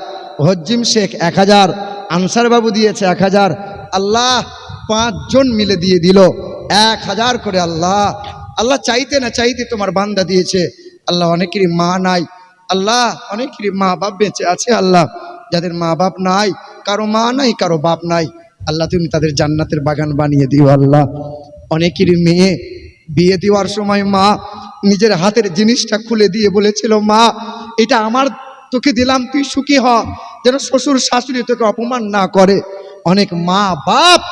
হজ্জিম শেখ 1000, আনসার বাবু দিয়েছে 1000। আল্লাহ 5 জন মিলে দিয়ে দিল 1000 করে। আল্লাহ আল্লাহ চাইতে না চাইতে তোমার বান্দা দিয়েছে। আল্লাহ অনেকেরই মা নাই, আল্লাহ অনেকেরই মা বাপ বেঁচে আছে। আল্লাহ যাদের মা বাপ নাই, কারো মা নাই কারো বাপ নাই, আল্লাহ তুমি তাদের জান্নাতের বাগান বানিয়ে দিও। আল্লাহ অনেকেরই মেয়ে বিয়ে দেওয়ার সময় মা নিজের হাতের জিনিসটা খুলে দিয়ে বলেছিল, মা এটা আমার, তোকে দিলাম তুই সুখী হ, যেন শ্বশুর শাশুড়ি তোকে অপমান না করে। অনেক মা বাপ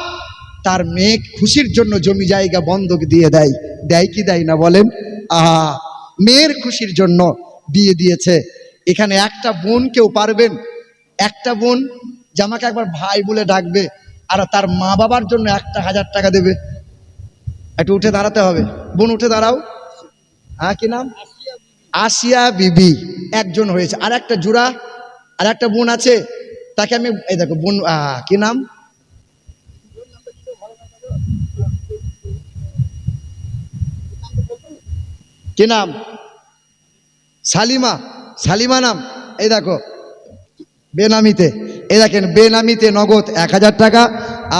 তার মেয়ে খুশির জন্য জমি জায়গা বন্ধক দিয়ে দেয়, দেয় কি দেয় না বলেন? মেয়ের খুশির জন্য বিয়ে দিয়েছে। এখানে একটা বোন কেউ পারবেন, একটা বোন জামাকে একবার ভাই বলে ডাকবে আর তার মা বাবার জন্য 1000 টাকা দেবে? একটু উঠে দাঁড়াতে হবে, বোন উঠে দাঁড়াও। কি নাম? আসিয়া বিবি, একজন হয়েছে। আর একটা জোড়া, আর একটা বোন আছে, তাকে আমি, এই দেখো বোন, কি নাম? কি নাম? সালিমা, সালিমা নাম। এই দেখো বেনামিতে, এই দেখেন বেনামিতে নগদ 1000 টাকা।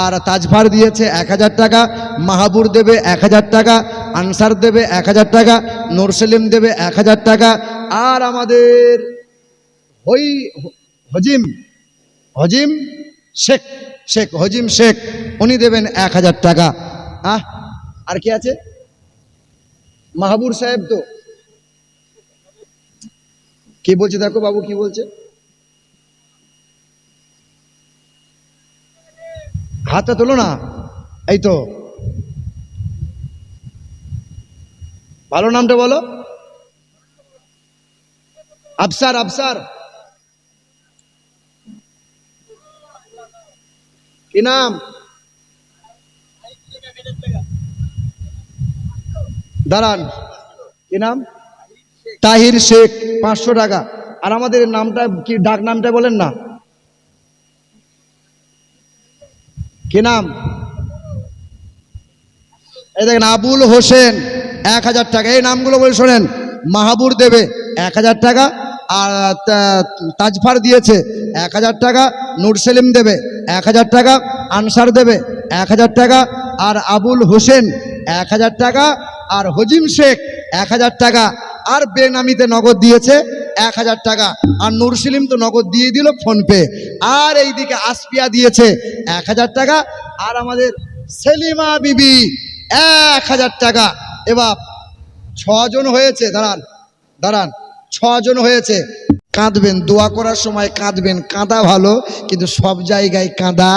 আর তাজফার দিয়েছে 1000 টাকা, মাহাবুর দেবে 1000 টাকা, আনসার দেবে 1000 টাকা, নূর সেলিম দেবে 1000 টাকা। আর আমাদের হজিম, হজিম শেখ, শেখ হজিম শেখ, উনি দেবেন 1000 টাকা। আর কি আছে? মাহাবুর সাহেব তো কি বলছে দেখো বাবু, কি বলছে? হাতটা তোলো না, এই তো ভালো নামটা বলো। আফসার, আফসার কি নাম? দাঁড়ান, কি নাম? তাহির শেখ 500 টাকা। আর আমাদের নামটা কি, ডাক নামটা বলেন না, কি নাম? এই দেখেন আবুল হোসেন 1000 টাকা। এই নামগুলো বলে শোনেন, মাহাবুর দেবে 1000 টাকা, আর তাজফার দিয়েছে 1000 টাকা, নূর সেলিম দেবে 1000 টাকা, আনসার দেবে 1000 টাকা, আর আবুল হোসেন 1000 টাকা, আর হজিম শেখ 1000 টাকা, আর বেনামিতে নগদ দিয়েছে 1000 টাকা, আর নূর সেলিম তো নগদ দিয়ে দিল ফোনপে। আর এইদিকে আসপিয়া দিয়েছে 1000 টাকা, আর আমাদের সেলিমা বিবি 1000 টাকা। এবার 6 জন হয়েছে, দাঁড়ান দাঁড়ান, 6 জন হয়েছে। কাঁদবেন, দোয়া করার সময় কাঁদবেন, কাঁদা ভালো, কিন্তু সব জায়গায় কাঁদা।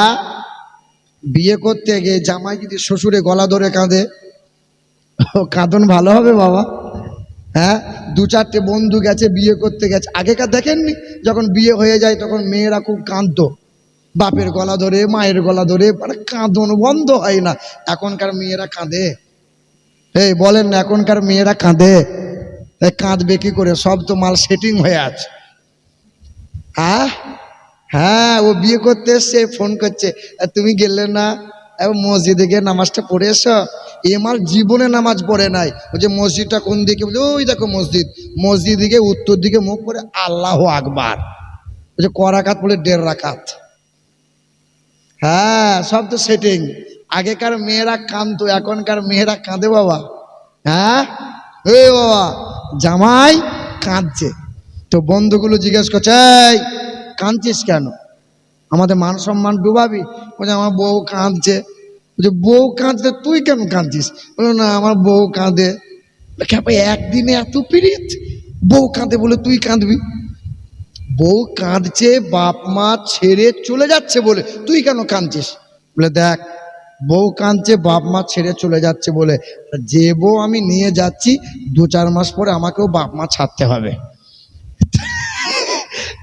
বিয়ে করতে গিয়ে জামাই যদি শ্বশুরে গলা ধরে কাঁদে, কাঁদন ভালো হবে বাবা? হ্যাঁ, 2-4টে বন্ধু গেছে, বিয়ে করতে গেছে, আগেকার দেখেননি যখন বিয়ে হয়ে যায় তখন মেয়েরা খুব কাঁদতো, বাপের গলা ধরে মায়ের গলা ধরে, মানে কাঁদন বন্ধ হয় না। এখনকার মেয়েরা কাঁদে? এই বলেন না, এখনকার মেয়েরা কাঁদে? কাঁদবে কি করে? সব তো মাল সেটিং হয়ে আছে। হ্যাঁ, ও বিয়ে করতে এসছে, ফোন করছে, তুমি গেলে না মসজিদে গিয়ে নামাজটা পড়ে এসো। এ মাল জীবনে নামাজ পড়ে নাই। ও যে মসজিদটা কোন দিকে, বলে ওই দেখো মসজিদ, মসজিদ দিকে উত্তর দিকে মুখ করে আল্লাহ আকবার, ওই যে করাকাত বলে 1.5 রাকাত। হ্যাঁ, সব তো সেটিং। আগেকার মেয়েরা কাঁদতো, এখনকার মেয়েরা কাঁদে বাবা? হ্যাঁ, এ বাবা, জামাই কাঁদছে, তো বন্ধুগুলো জিজ্ঞেস করছে, এই কাঁদছিস কেন? আমাদের মান সম্মান ডুবাবি? বলছে আমার বউ কাঁদছে। বলছে বউ কাঁদছে, তুই কেন কাঁদছিস? বলো না, আমার বউ কাঁদে। একদিনে এত পীড়িত? বউ কাঁদে বলে তুই কাঁদবি? বউ কাঁদছে, বাপ মা ছেড়ে চলে যাচ্ছে বলে, তুই কেন কাঁদছিস? বলে দেখ, বউ কাঁদছে, বাপ মা ছেড়ে চলে যাচ্ছে বলে, যে বউ আমি নিয়ে যাচ্ছি 2-4 মাস পরে আমাকেও বাপ মা ছাড়তে হবে।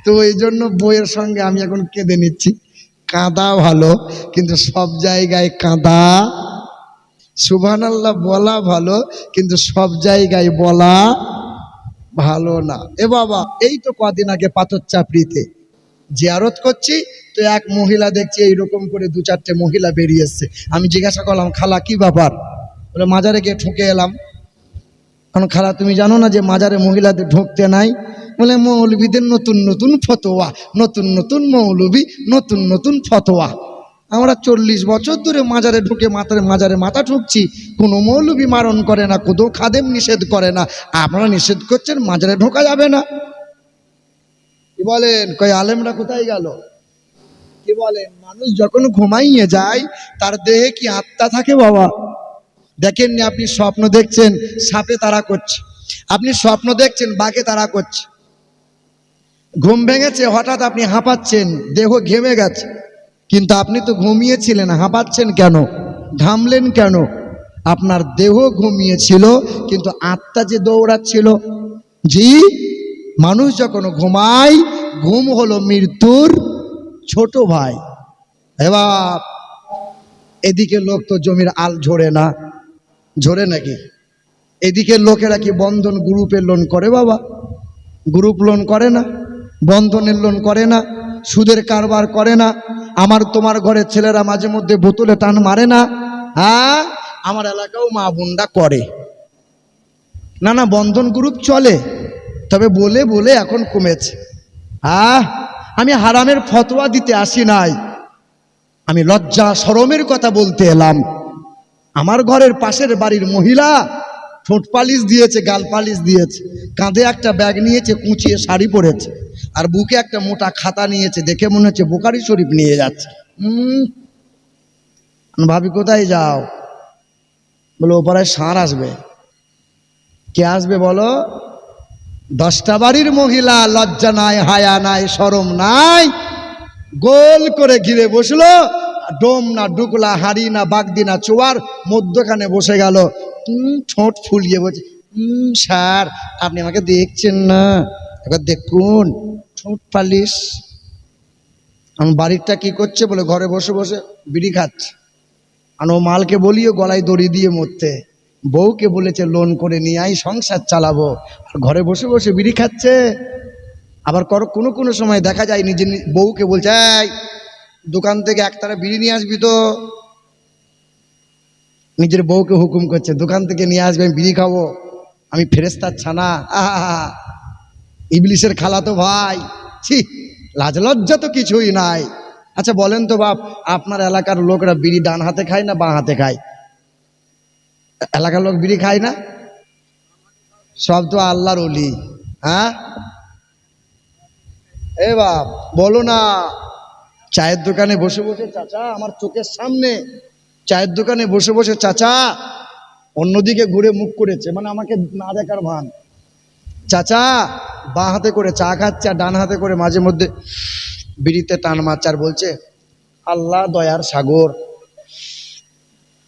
তো এই জন্য বইয়ের সঙ্গে আমি এখন কেঁদে নিচ্ছি। কাঁদা ভালো, কিন্তু সব জায়গায় কাঁদা। সুবহানাল্লাহ বলা ভালো, কিন্তু সব জায়গায় বলা ভালো না। এ বাবা, এই তো কদিন আগে পাথর চাপড়িতে জিয়ারত করছি, তো এক মহিলা দেখছি এইরকম করে 2-4টে মহিলা বেরিয়ে এসছে। আমি জিজ্ঞাসা করলাম, খালা কি ব্যাপার? বলে মাজারে গিয়ে ঠুকে এলাম। কারণ খালা তুমি জানো না যে মাজারে মহিলাদের ঢুকতে নাই? বলে মৌলবীদের নতুন নতুন ফতোয়া, নতুন নতুন মৌলবী, নতুন নতুন ফতোয়া। আমরা 40 বছর ধরে মাজারে ঢুকে মাজারে মাথা ঠুকছি, কোনো মৌলবী মারণ করে না, কোনো খাদেম নিষেধ করে না, আপনারা নিষেধ করছেন মাজারে ঢোকা যাবে না। কি বলেন? কই আলেমরা কোথায় গেল? কি বলেন? মানুষ যখন ঘুমাইয়ে যায় তার দেহে কি আত্মা থাকে বাবা? দেখেননি আপনি স্বপ্ন দেখছেন সাপে তাড়া করছে, আপনি স্বপ্ন দেখছেন বাঘে তাড়া করছে, ঘুম ভেঙেছে হঠাৎ আপনি হাঁপাচ্ছেন, দেহ ঘেমে গেছে, কিন্তু আপনি তো ঘুমিয়েছিলেন, হাঁপাচ্ছেন কেন, ঘামলেন কেন? আপনার দেহ ঘুমিয়েছিল, কিন্তু আত্মা যে দৌড়াচ্ছিল। জি, মানুষ যখন ঘুমায়, ঘুম হলো মৃত্যুর ছোট ভাই। এবার এদিকে লোক তো জমির আল ঝরে না, ঝরে নাকি? এদিকে লোকেরা কি বন্ধন গ্রুপের লোন করে বাবা? গ্রুপ লোন করে না, বন্ধনের লোন করে না, সুদের কারবার করে না। আমার তোমার ঘরের ছেলেরা মাঝে মধ্যে বোতলে টান মারে না? হ্যাঁ, আমার এলাকাও মা বোনরা করে না। না, বন্ধন গ্রুপ চলে, তবে বলে বলে এখন কমেছে। আমি হারামের ফতোয়া দিতে আসি নাই, আমি লজ্জা শরমের কথা বলতে এলাম। আমার ঘরের পাশের বাড়ির মহিলা ঠোঁট পালিশ দিয়েছে, গাল পালিশ দিয়েছে, কাঁধে একটা ব্যাগ নিয়েছে, কুঁচিয়ে শাড়ি পরেছে, আর বুকে একটা মোটা খাতা নিয়েছে, দেখে মনে হচ্ছে বুখারী শরীফ নিয়ে যাচ্ছে। ভাবি কোথায় যাও? বলে ওপারে ষাঁড় আসবে। কে আসবে বলো? 10টা বাড়ির মহিলা, লজ্জা নাই, হায়া নাই, শরম নাই, গোল করে ঘিরে বসলো। ডোম না ডুকলা, হাড়ি না বাগদি না চোয়ার, মধ্যখানে বসে গেল, ঠোঁট ফুলিয়ে বলছে, স্যার আপনি আমাকে দেখছেন না, একবার দেখুন ঠোঁট পালিশ। আমার বাড়িরটা কি করছে? বলে ঘরে বসে বসে বিড়ি খাচ্ছে। আর ও মালকে বলিও গলায় দড়ি দিয়ে মরতে, বউকে বলেছে লোন করে নিয়ে আই সংসার চালাবো, আর ঘরে বসে বসে বিড়ি খাচ্ছে। আবার কোনো কোনো সময় দেখা যায় নিজের বউকে বলছে, এই দোকান থেকে একতারা বিড়ি নিয়ে আসবি তো। নিজের বউকে হুকুম করছে, দোকান থেকে নিয়ে আসবে, আমি বিড়ি খাবো, আমি ফেরেস্তার ছানা। ইবলিশের খালাতো ভাই। ছি, লাজ লজ্জা তো কিছুই নাই। আচ্ছা বলেন তো বাপ, আপনার এলাকার লোকরা বিড়ি ডান হাতে খায় না বাঁ হাতে খায়? এলাকার লোক বিড়ি খায় না? সব তো আল্লাহর ওলি। হ্যাঁ, এ বাপ বলো না। চায়ের দোকানে বসে বসে চাচা, আমার চোখের সামনে চায়ের দোকানে বসে বসে চাচা অন্যদিকে ঘুরে মুখ করেছে, মানে আমাকে না দেখার ভান। চাচা বাঁ হাতে করে চা খাচ্ছে আর ডান হাতে করে মাঝে মধ্যে বিড়িতে টান মারছে আর বলছে আল্লাহ দয়ার সাগর,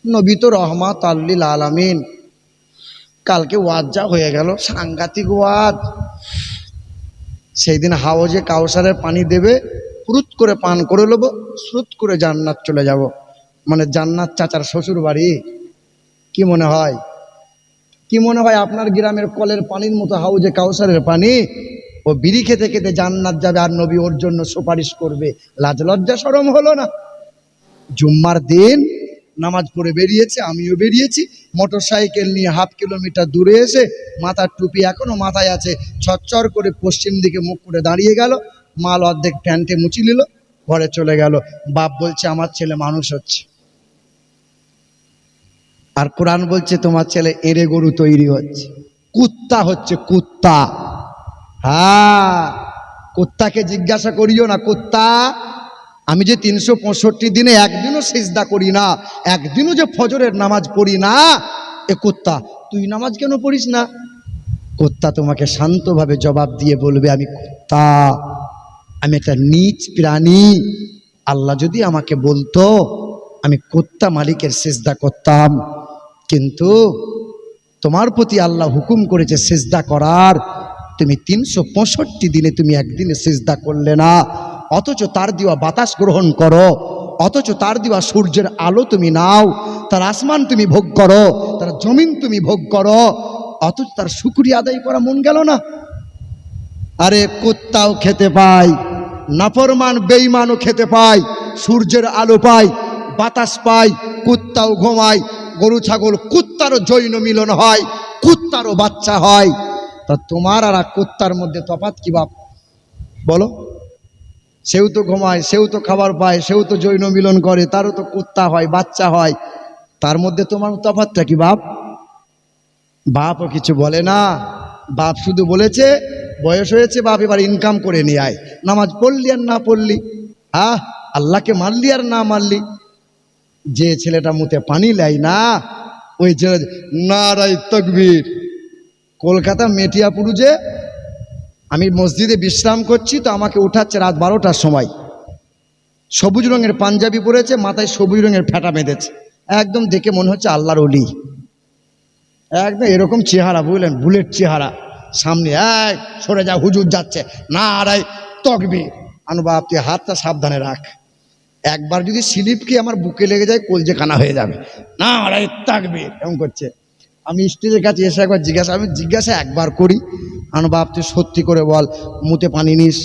নবী তো রহমাত আল্লিল আলামিন। কালকে ওয়াজ যা হয়ে গেল, সাংঘাতিক ওয়াজ। সেই দিন হাওজে কাউসারের পানি দেবে, ফুরুত করে পান করে নেবো, শ্রুত করে জান্নাত চলে যাব। মানে জান্নাত চাচার শ্বশুর বাড়ি। কি মনে হয়, কি মনে হয় আপনার গ্রামের কলের পানির মতো হাউজে কাউসারের পানি? ও বিড়ি খেতে খেতে জান্নাত যাবে আর নবী ওর জন্য সুপারিশ করবে। লাজ লজ্জা শরম হলো না? জুম্মার দিন নামাজ পড়ে বেরিয়েছে, আমিও বেরিয়েছি, মোটর সাইকেল নিয়ে 1/2 কিলোমিটার দূরে এসে মাথার টুপি এখনো মাথায় আছে, ছচ্চর করে পশ্চিম দিকে মুখ করে দাঁড়িয়ে গেল, মাল অর্ধেক প্যান্টে মুচি নিল, ঘরে চলে গেল। বাপ বলছে আমার ছেলে মানুষ হচ্ছে, আর কোরআন বলছে তোমার ছেলে এরে গরু তৈরি হচ্ছে, কুত্তা হচ্ছে, কুত্তা। হ্যাঁ, কুত্তাকে জিজ্ঞাসা করিও না, কুত্তা আমি যে 365 দিনে একদিনও সিজদা করি না, একদিনও যে ফজরের নামাজ পড়ি না, এ কুত্তা তুই নামাজ কেন পড়িস না? কুত্তা তোমাকে শান্তভাবে জবাব দিয়ে বলবে আমি কুত্তা, আমি একটা নীচ প্রাণী। আল্লাহ যদি আমাকে বলতো আমি কুত্তা মালিকের সিজদা করতাম, কিন্তু তোমার প্রতি আল্লাহ হুকুম করেছে সিজদা করার, তুমি 365 দিনে তুমি একদিনে সিজদা করলে না, অথচ তার দেওয়া বাতাস গ্রহণ করো, অথচ তার দেওয়া সূর্যের আলো তুমি নাও, তার আসমান তুমি ভোগ করো, তার জমিন তুমি ভোগ করো, অথচ তার শুকরিয়া আদায় করা মন গেল না? আরে কুত্তাও খেতে পায়, নাফরমান বেঈমানও খেতে পায়, সূর্যের আলো পায়, বাতাস পায়, কুত্তাও ঘুমায়, গরু ছাগল কুত্তারও যৌন মিলন হয়, কুত্তারও বাচ্চা হয়। তা তোমার আর কুত্তার মধ্যে তফাৎ কি বাপ বলো? সেও তো ঘুমায়, সেও তো খাবার পায়, সেও তো যৌন মিলন করে, তারও তো কুত্তা হয়, বাচ্চা হয়, তার মধ্যে তোমার তফাৎটা কি বাপ? বাপও কিছু বলে না, বাপ শুধু বলেছে বয়স হয়েছে বাপ এবার ইনকাম করে নিয়ে আয়, নামাজ পড়লি আর না পড়লি, আল্লাহকে মারলি আর না মারলি। যে ছেলেটা মুখে পানি লাই না, ওই ছেলে নারায়ে তাকবীর। কলকাতা মেটিয়াপুরে আমি মসজিদে বিশ্রাম করছি, তো আমাকে উঠাচ্ছে রাত 12টার সময়, সবুজ রঙের পাঞ্জাবি পরেছে, মাথায় সবুজ রঙের ফেটা বেঁধেছে, একদম দেখে মনে হচ্ছে আল্লাহর ওলি, একদম এরকম চেহারা, বুঝলেন, বুলেট চেহারা, সামনে এক সরে যা হুজুর যাচ্ছে, নারায়ে তাকবীর। বাপ তুই হাতটা সাবধানে রাখ, একবার যদি স্লিপ খেয়ে আমার বুকে লেগে যায় কলজে কানা হয়ে যাবে, নারায়ে তাকবীর এমন করছে। আমি স্টেজের কাছে এসে একবার জিজ্ঞাসা একবার করি, বাপ তুই সত্যি করে বল মুতে পানি নিস?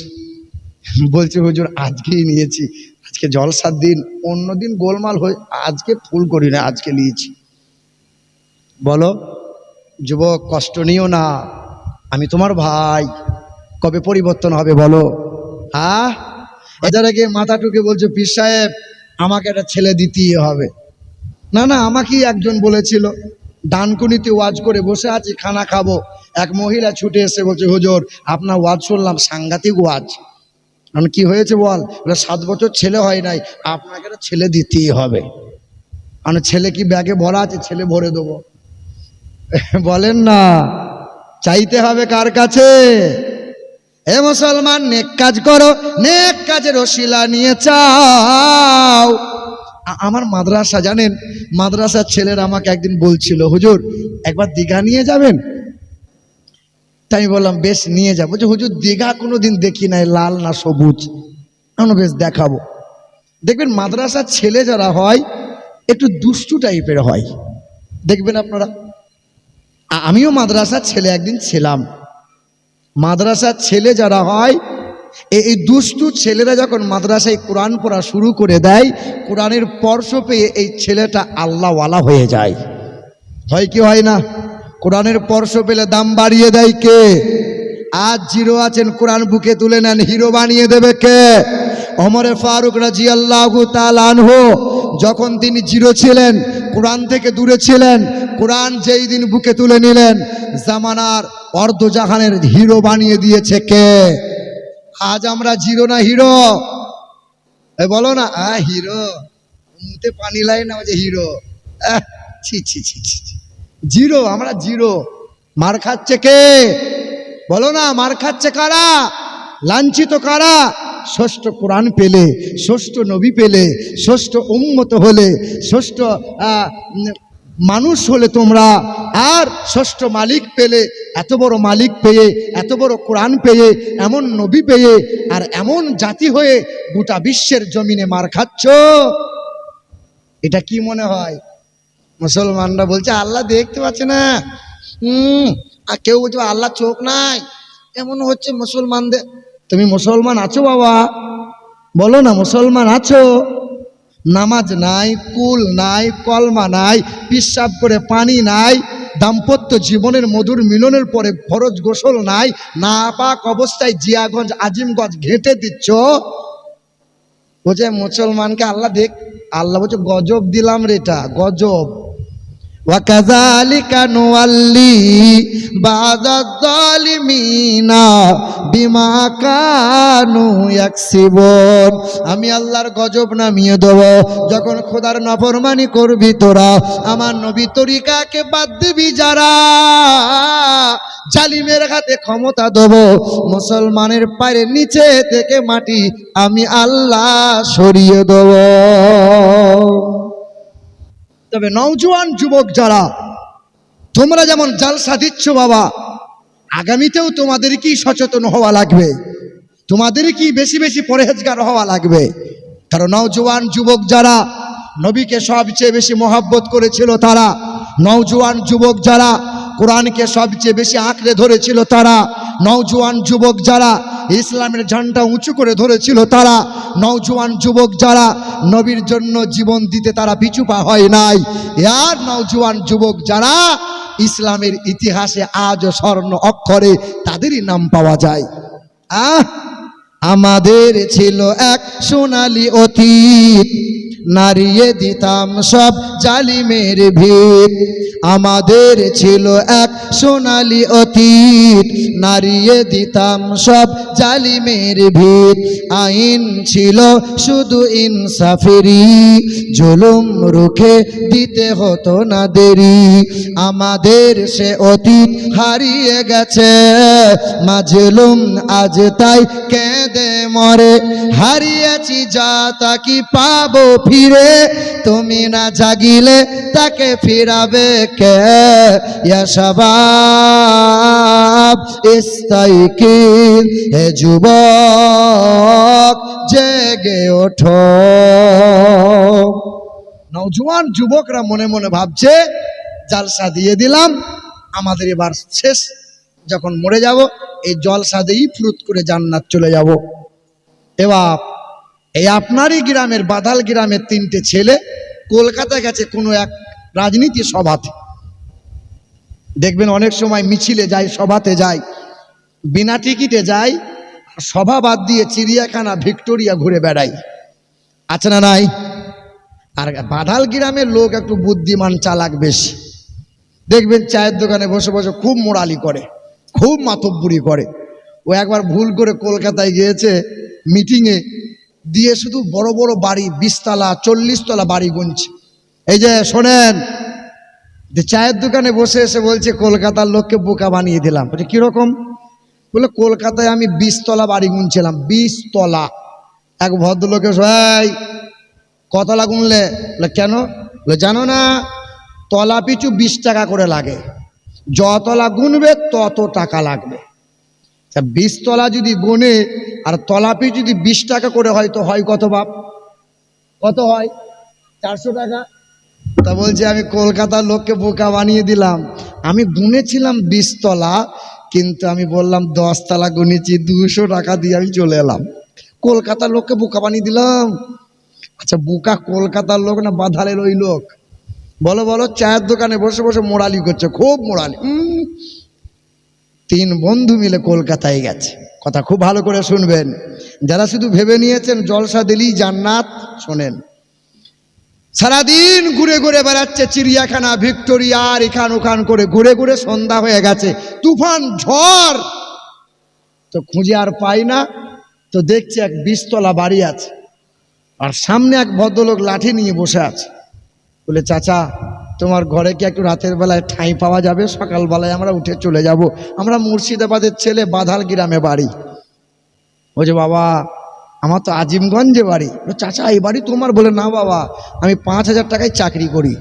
বলছে হুজুর আজকেই নিয়েছি, আজকে জলসার দিন, অন্য দিন গোলমাল হয়ে, আজকে ফুল করি না, আজকে নিয়েছি। বলো যুবক, কষ্ট নিও না, আমি তোমার ভাই, কবে পরিবর্তন হবে বলো? এদের আগে মাথা টুকে বলছো পীর সাহেব আমাকে একটা ছেলে দিতেই হবে। না না, আমাকেই একজন বলেছিল, ডানকুনিতে ওয়াজ করে বসে আছি, খানা খাবো, এক মহিলা ছুটে এসে বলছে হুজুর আপনার ওয়াজ শুনলাম, সাংঘাতিক ওয়াজ। আমি কি হয়েছে বল? 7 বছর ছেলে হয় নাই, আপনাকে একটা ছেলে দিতেই হবে। ছেলে কি ব্যাগে ভরা আছে? ছেলে ভরে দেবো। বলেন না, চাইতে হবে কার কাছে? হে মুসলমান, নেক কাজ করো, নেক কাজের ওসিলা নিয়ে চাও। আমার মাদ্রাসা জানেন, মাদ্রাসার ছেলেরা আমাকে একদিন বলছিল হুজুর একবার দীঘা নিয়ে যাবেন? তাই আমি বললাম বেশ নিয়ে যাবো। যে হুজুর দীঘা কোনোদিন দেখি নাই, লাল না সবুজ, আমরা বেশ দেখাবো। দেখবেন মাদ্রাসার ছেলে যারা হয় একটু দুষ্টু টাইপের হয়, দেখবেন আপনারা। আমিও মাদ্রাসার ছেলে একদিন ছিলাম। মাদ্রাসার ছেলে যারা হয়, এই দুষ্টু ছেলেরা যখন মাদ্রাসায় কোরআন পড়া শুরু করে দেয়, কোরআনের স্পর্শ পেয়ে এই ছেলেটা আল্লাহওয়ালা হয়ে যায়। হয় কি হয় না? কোরআনের স্পর্শ পেলে দাম বাড়িয়ে দেয় কে? আজ জিরো আছেন, কোরআন বুকে তুলে নেন, হিরো বানিয়ে দেবে কে? ওমরে ফারুক রাদিয়াল্লাহু তাআলা আনহু যখন তিনি জিরো ছিলেন, কোরআন থেকে দূরে ছিলেন, কোরআন যেই দিন বুকে তুলে নিলেন, জামানার অর্ধজাহানের হিরো বানিয়ে দিয়েছে কে? আজ আমরা জিরো না হিরো? বলো না, হিরো মুতে পানি লাই না, যে হিরো। ছি ছি ছি ছি, জিরো, আমরা জিরো। মার খাচ্ছে কে? বলো না, মার খাচ্ছে কারা? লাঞ্ছিত কারা? ষষ্ঠ কোরআন পেলে, ষষ্ঠ নবী পেলে, ষষ্ঠ উম্মত হলে, ষষ্ঠ মানুষ হলে তোমরা, আর ষষ্ঠ মালিক পেলে, এত বড় মালিক পেয়ে, এত বড় কোরআন পেয়ে, এমন নবী পেয়ে, আর এমন জাতি হয়ে গোটা বিশ্বের জমিনে মার খাচ্ছ। এটা কি মনে হয়? মুসলমানরা বলছে আল্লাহ দেখতে পাচ্ছে না, আর কেউ বলছে আল্লাহ চোখ নাই, এমন হচ্ছে মুসলমানদের। তুমি মুসলমান আছো বাবা? বলো না, মুসলমান আছো? নামাজ নাই, কুল নাই, কলমা নাই, পিশাব করে পানি নাই, দাম্পত্য জীবনের মধুর মিলনের পরে ফরজ গোসল নাই, নাপাক অবস্থায় জিয়াগঞ্জ আজিমগঞ্জ ঘেঁটে দিচ্ছ। বলছে মুসলমানকে আল্লাহ দেখ। আল্লাহ বলছে গজব দিলাম রে, এটা গজব। ওয়াকাযালিকা নুওয়াল্লি বাযায-যালিমিনা বিমা কানু ইয়াকসিবুন। আমি আল্লাহর গজব নামিয়ে দেব যখন খোদার নাফরমানি করবি তোরা, আমার নবী তরিকাকে বাদ দিবি যারা, জালিমের হাতে ক্ষমতা দেব মুসলমানের পায়ের নিচে থেকে মাটি আমি আল্লাহ সরিয়ে দেব। তবে নওজোয়ান যুবক যারা, তোমরা যেমন জালসা দিচ্ছ বাবা, আগামীতেও তোমাদেরকেই সচেতন হওয়া লাগবে, তোমাদেরকেই বেশি বেশি পরহেজগার হওয়া লাগবে। কারণ নওজোয়ান যুবক যারা নবীকে সবচেয়ে বেশি মহব্বত করেছিল তারা, নওজোয়ান যুবক যারা কোরআনকে সবচেয়ে বেশি আঁকড়ে ধরেছিল তারা, নওজোয়ান যুবক যারা ইসলামের ঝান্ডা উঁচু করে ধরেছিল তারা, নওজোয়ান যুবক যারা নবীর জন্য জীবন দিতে তারা পিছু পা হয় নাই, আর নওজোয়ান যুবক যারা ইসলামের ইতিহাসে আজও স্বর্ণ অক্ষরে তাদেরই নাম পাওয়া যায়। আমাদের ছিল এক সোনালী অতীত, নারিয়ে দিতাম সব জালিমের ভিত। আমাদের ছিল এক সোনালী অতীত, নারিয়ে দিতাম সব জালিমের ভিত। আইন ছিল শুধু ইনসাফেরই, জুলুম রুখে দিতে হতো না দেরি। আমাদের সে অতীত হারিয়ে গেছে, মাজলুম আজ তাই কেঁদে মরে। হারিয়েছি যা তা কি পাবো ফিরে, তুমি না জাগিলে তাকে ফিরাবে কে? ইয়া শাবাব ইস্তাইকিন, হে যুবক জেগে ওঠো। নওজোয়ান যুবকরা মনে মনে ভাবছে জালসা দিয়ে দিলাম, আমাদের এবার শেষ, যখন মরে যাব এই জলসা দিয়েই ফুরুত করে জান্নাত চলে যাব। এবার এই আপনারই গ্রামের বাদাল গ্রামের তিনটে ছেলে কলকাতা গেছে কোনো এক রাজনীতি সভাতে। দেখবেন অনেক সময় মিছিলে যায়, সভাতে যায়, বিনা টিকিটে যায়, সভা বাদ দিয়ে চিড়িয়াখানা ভিক্টোরিয়া ঘুরে বেড়ায়, আছে না নাই? আর বাদাল গ্রামের লোক একটু বুদ্ধিমান চালাক বেশি, দেখবেন চায়ের দোকানে বসে বসে খুব মোড়ালি করে, খুব মাতব্বুরি করে। ও একবার ভুল করে কলকাতায় গিয়েছে মিটিংয়ে, দিয়ে শুধু বড় বড় বাড়ি, 20 তলা 40 তলা বাড়ি গুনছে। এই যে শোনেন, যে চায়ের দোকানে বসে এসে বলছে কলকাতার লোককে বোকা বানিয়ে দিলাম। বলছে কিরকম? বলে কলকাতায় আমি 20 তলা বাড়ি গুনছিলাম, 20 তলা। এক ভদ্রলোকে এই কতলা গুনলে? কেন? বলে জানো না, তলা পিছু 20 টাকা করে লাগে, যতলা গুনবে তত টাকা লাগবে। 20 তলা যদি গুনে আর তলা পিছু যদি 20 টাকা করে হয় তো হয় কত বাপ? কত হয়? 400 টাকা। তা বলছে আমি কলকাতার লোককে বোকা বানিয়ে দিলাম, আমি গুনেছিলাম 20 তলা, কিন্তু আমি বললাম 10 তলা গুনেছি, 200 টাকা দিয়ে আমি চলে এলাম। কলকাতার লোককে বোকা বানিয়ে দিলাম। আচ্ছা বোকা কলকাতার লোক না বাধালের ওই লোক? বলো বলো। চায়ের দোকানে বসে বসে মোড়ালি করছে, খুব মোড়ালি। 3 বন্ধু মিলে কলকাতায় গেছে। কথা খুব ভালো করে শুনবেন, যারা শুধু ভেবে নিয়েছেন জলসা দিলেই জান্নাত, শোনেন। সারাদিন ঘুরে ঘুরে বেড়াচ্ছে চিড়িয়াখানা ভিক্টোরিয়া আর এখান ওখান করে ঘুরে ঘুরে সন্ধ্যা হয়ে গেছে, তুফান ঝড়, তো খুঁজে আর পাই না। তো দেখছে এক 20 তলা বাড়ি আছে, আর সামনে এক ভদ্রলোক লাঠি নিয়ে বসে আছে। বলে চাচা তোমার ঘরে কি একটু রাতের বেলায় ঠাঁই পাওয়া যাবে? সকালবেলায় আমরা উঠে চলে যাব। আমরা মুর্শিদাবাদের ছেলে, বাধাল গ্রামে বাড়ি। বলছে বাবা আমার তো আজিমগঞ্জে বাড়ি। চাচা এই বাড়ি তোমার? বলে না বাবা, আমি 5,000 টাকায় চাকরি করি।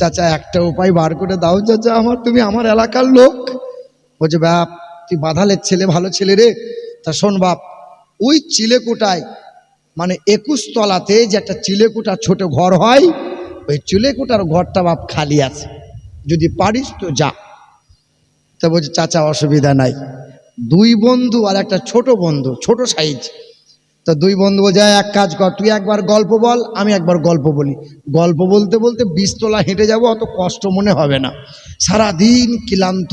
চাচা একটা উপায় বার করে দাও চাচা আমার, তুমি আমার এলাকার লোক। বলছে বাপ তুই বাধালের ছেলে, ভালো ছেলে রে। তা শোন বাপ, ওই চিলেকোটায় মানে 21 তলাতে যে একটা চিলেকোটা ছোট ঘর হয়, ওই চিলেকোটার ঘরটা বাপ খালি আছে, যদি পারিস তো যা। তা বলছে চাচা অসুবিধা নাই। 2 বন্ধু আর একটা ছোট বন্ধু, ছোট সাইজ। তো 2 বন্ধু বলছে এক কাজ কর, তুই একবার গল্প বল, আমি একবার গল্প বলি। গল্প বলতে বলতে 20 তলা হেঁটে যাব, অত কষ্ট মনে হবে না। সারাদিন ক্লান্ত,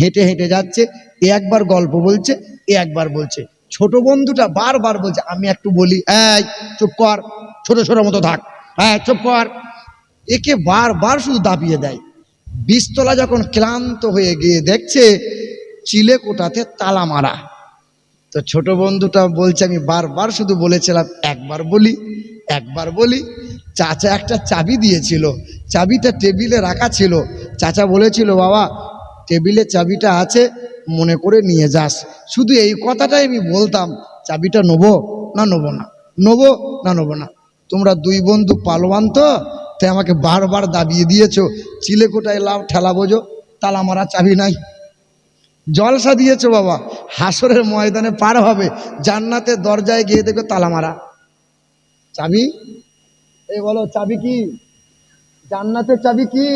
হেঁটে হেঁটে যাচ্ছে। এ একবার গল্প বলছে, এ একবার বলছে। ছোট বন্ধুটা বারবার বলছে আমি একটু বলি, এই চুপ কর, ছোট ছোট মতো থাক, হ্যাঁ চুপ কর। একে বারবার শুধু দাবিয়ে দেয়। 20 তলা যখন ক্লান্ত হয়ে গিয়ে দেখছে চিলেকোটাতে তালা মারা। তো ছোট বন্ধুটা বলছে আমি বারবার শুধু বলেছিলাম একবার বলি, একবার বলি। চাচা একটা চাবি দিয়েছিল, চাবিটা টেবিলে রাখা ছিল। চাচা বলেছিল বাবা টেবিলে চাবিটা আছে, মনে করে নিয়ে যাস। শুধু এই কথাটাই আমি বলতাম, চাবিটা নেবো না নেবো না, নেবো না নেবো না। তোমরা 2 বন্ধু পালোয়ান তো, তাই আমাকে বারবার দাবিয়ে দিয়েছো। চিলেকোটায় লাভ ঠেলা বোঝো, তালা মারা চাবি নাই। জলসা দিয়েছো বাবা, হাসরের ময়দানে পার হবে, জান্নাতের দরজায় গিয়ে দেখো তালা মারা চাবি। এই বলো চাবি কি? জান্নাতের চাবি কি?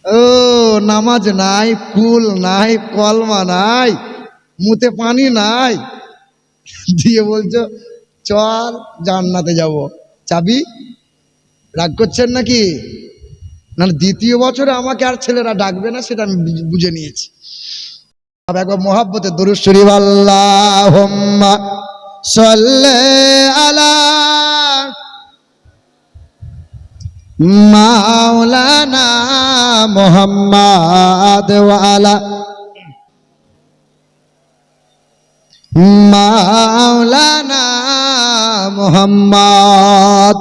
ও নামাজ নাই, কুল নাই, কলমা নাই, মুতে পানি নাই, দিয়ে বলছো চল জান্নাতে যাব। চাবি? রাগ করছেন নাকি? না 2য় বছরে আমাকে আর ছেলেরা ডাকবে না, সেটা আমি বুঝে নিয়েছি। একবার মোহাব্বতে দরুদ শরীফ আল্লাহুম্মা সাল্লি আলা মাওলানা মুহাম্মাদ ওয়া আলা মাওলানা মুহাম্মাদ।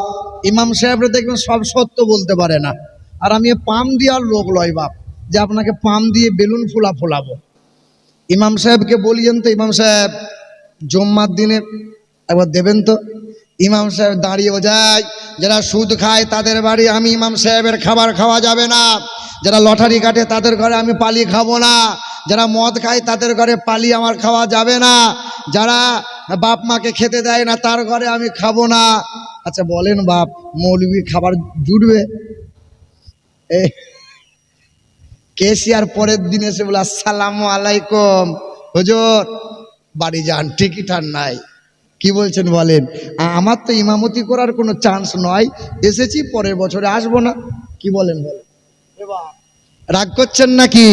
ইমাম সাহেবরা দেখবেন সব সত্য বলতে পারে না, আর আমি পাম দেওয়ার লোক লয় বাপ যে আপনাকে পাম দিয়ে বেলুন ফোলাবো। ইমাম সাহেবকে বলিয়েন তো, ইমাম সাহেব জুম্মার দিনে একবার দেবেন তো। ইমাম সাহেব দাঁড়িয়ে যায়, যারা সুদ খায় তাদের বাড়ি আমি ইমাম সাহেবের খাবার খাওয়া যাবে না, যারা লটারি কাটে তাদের ঘরে আমি পালি খাবো না, যারা মদ খায় তাদের ঘরে পালি আমার খাওয়া যাবে না, যারা বাপ মাকে খেতে দেয় না তার ঘরে আমি খাবো না। আচ্ছা বলেন বাপ, মৌলবীর খাবার জুটবে? কেসিয়ার পরের দিন এসে বলে আসসালামু আলাইকুম হুজুর, বাড়ি যান, টিকিট আর নাই। কি বলছেন বলেন? আমার তো ইমামতি করার কোনো চান্স নয়, এসেছি পরের বছরে আসবো না। কি বলেন বলেন? রাগ করছেন নাকি?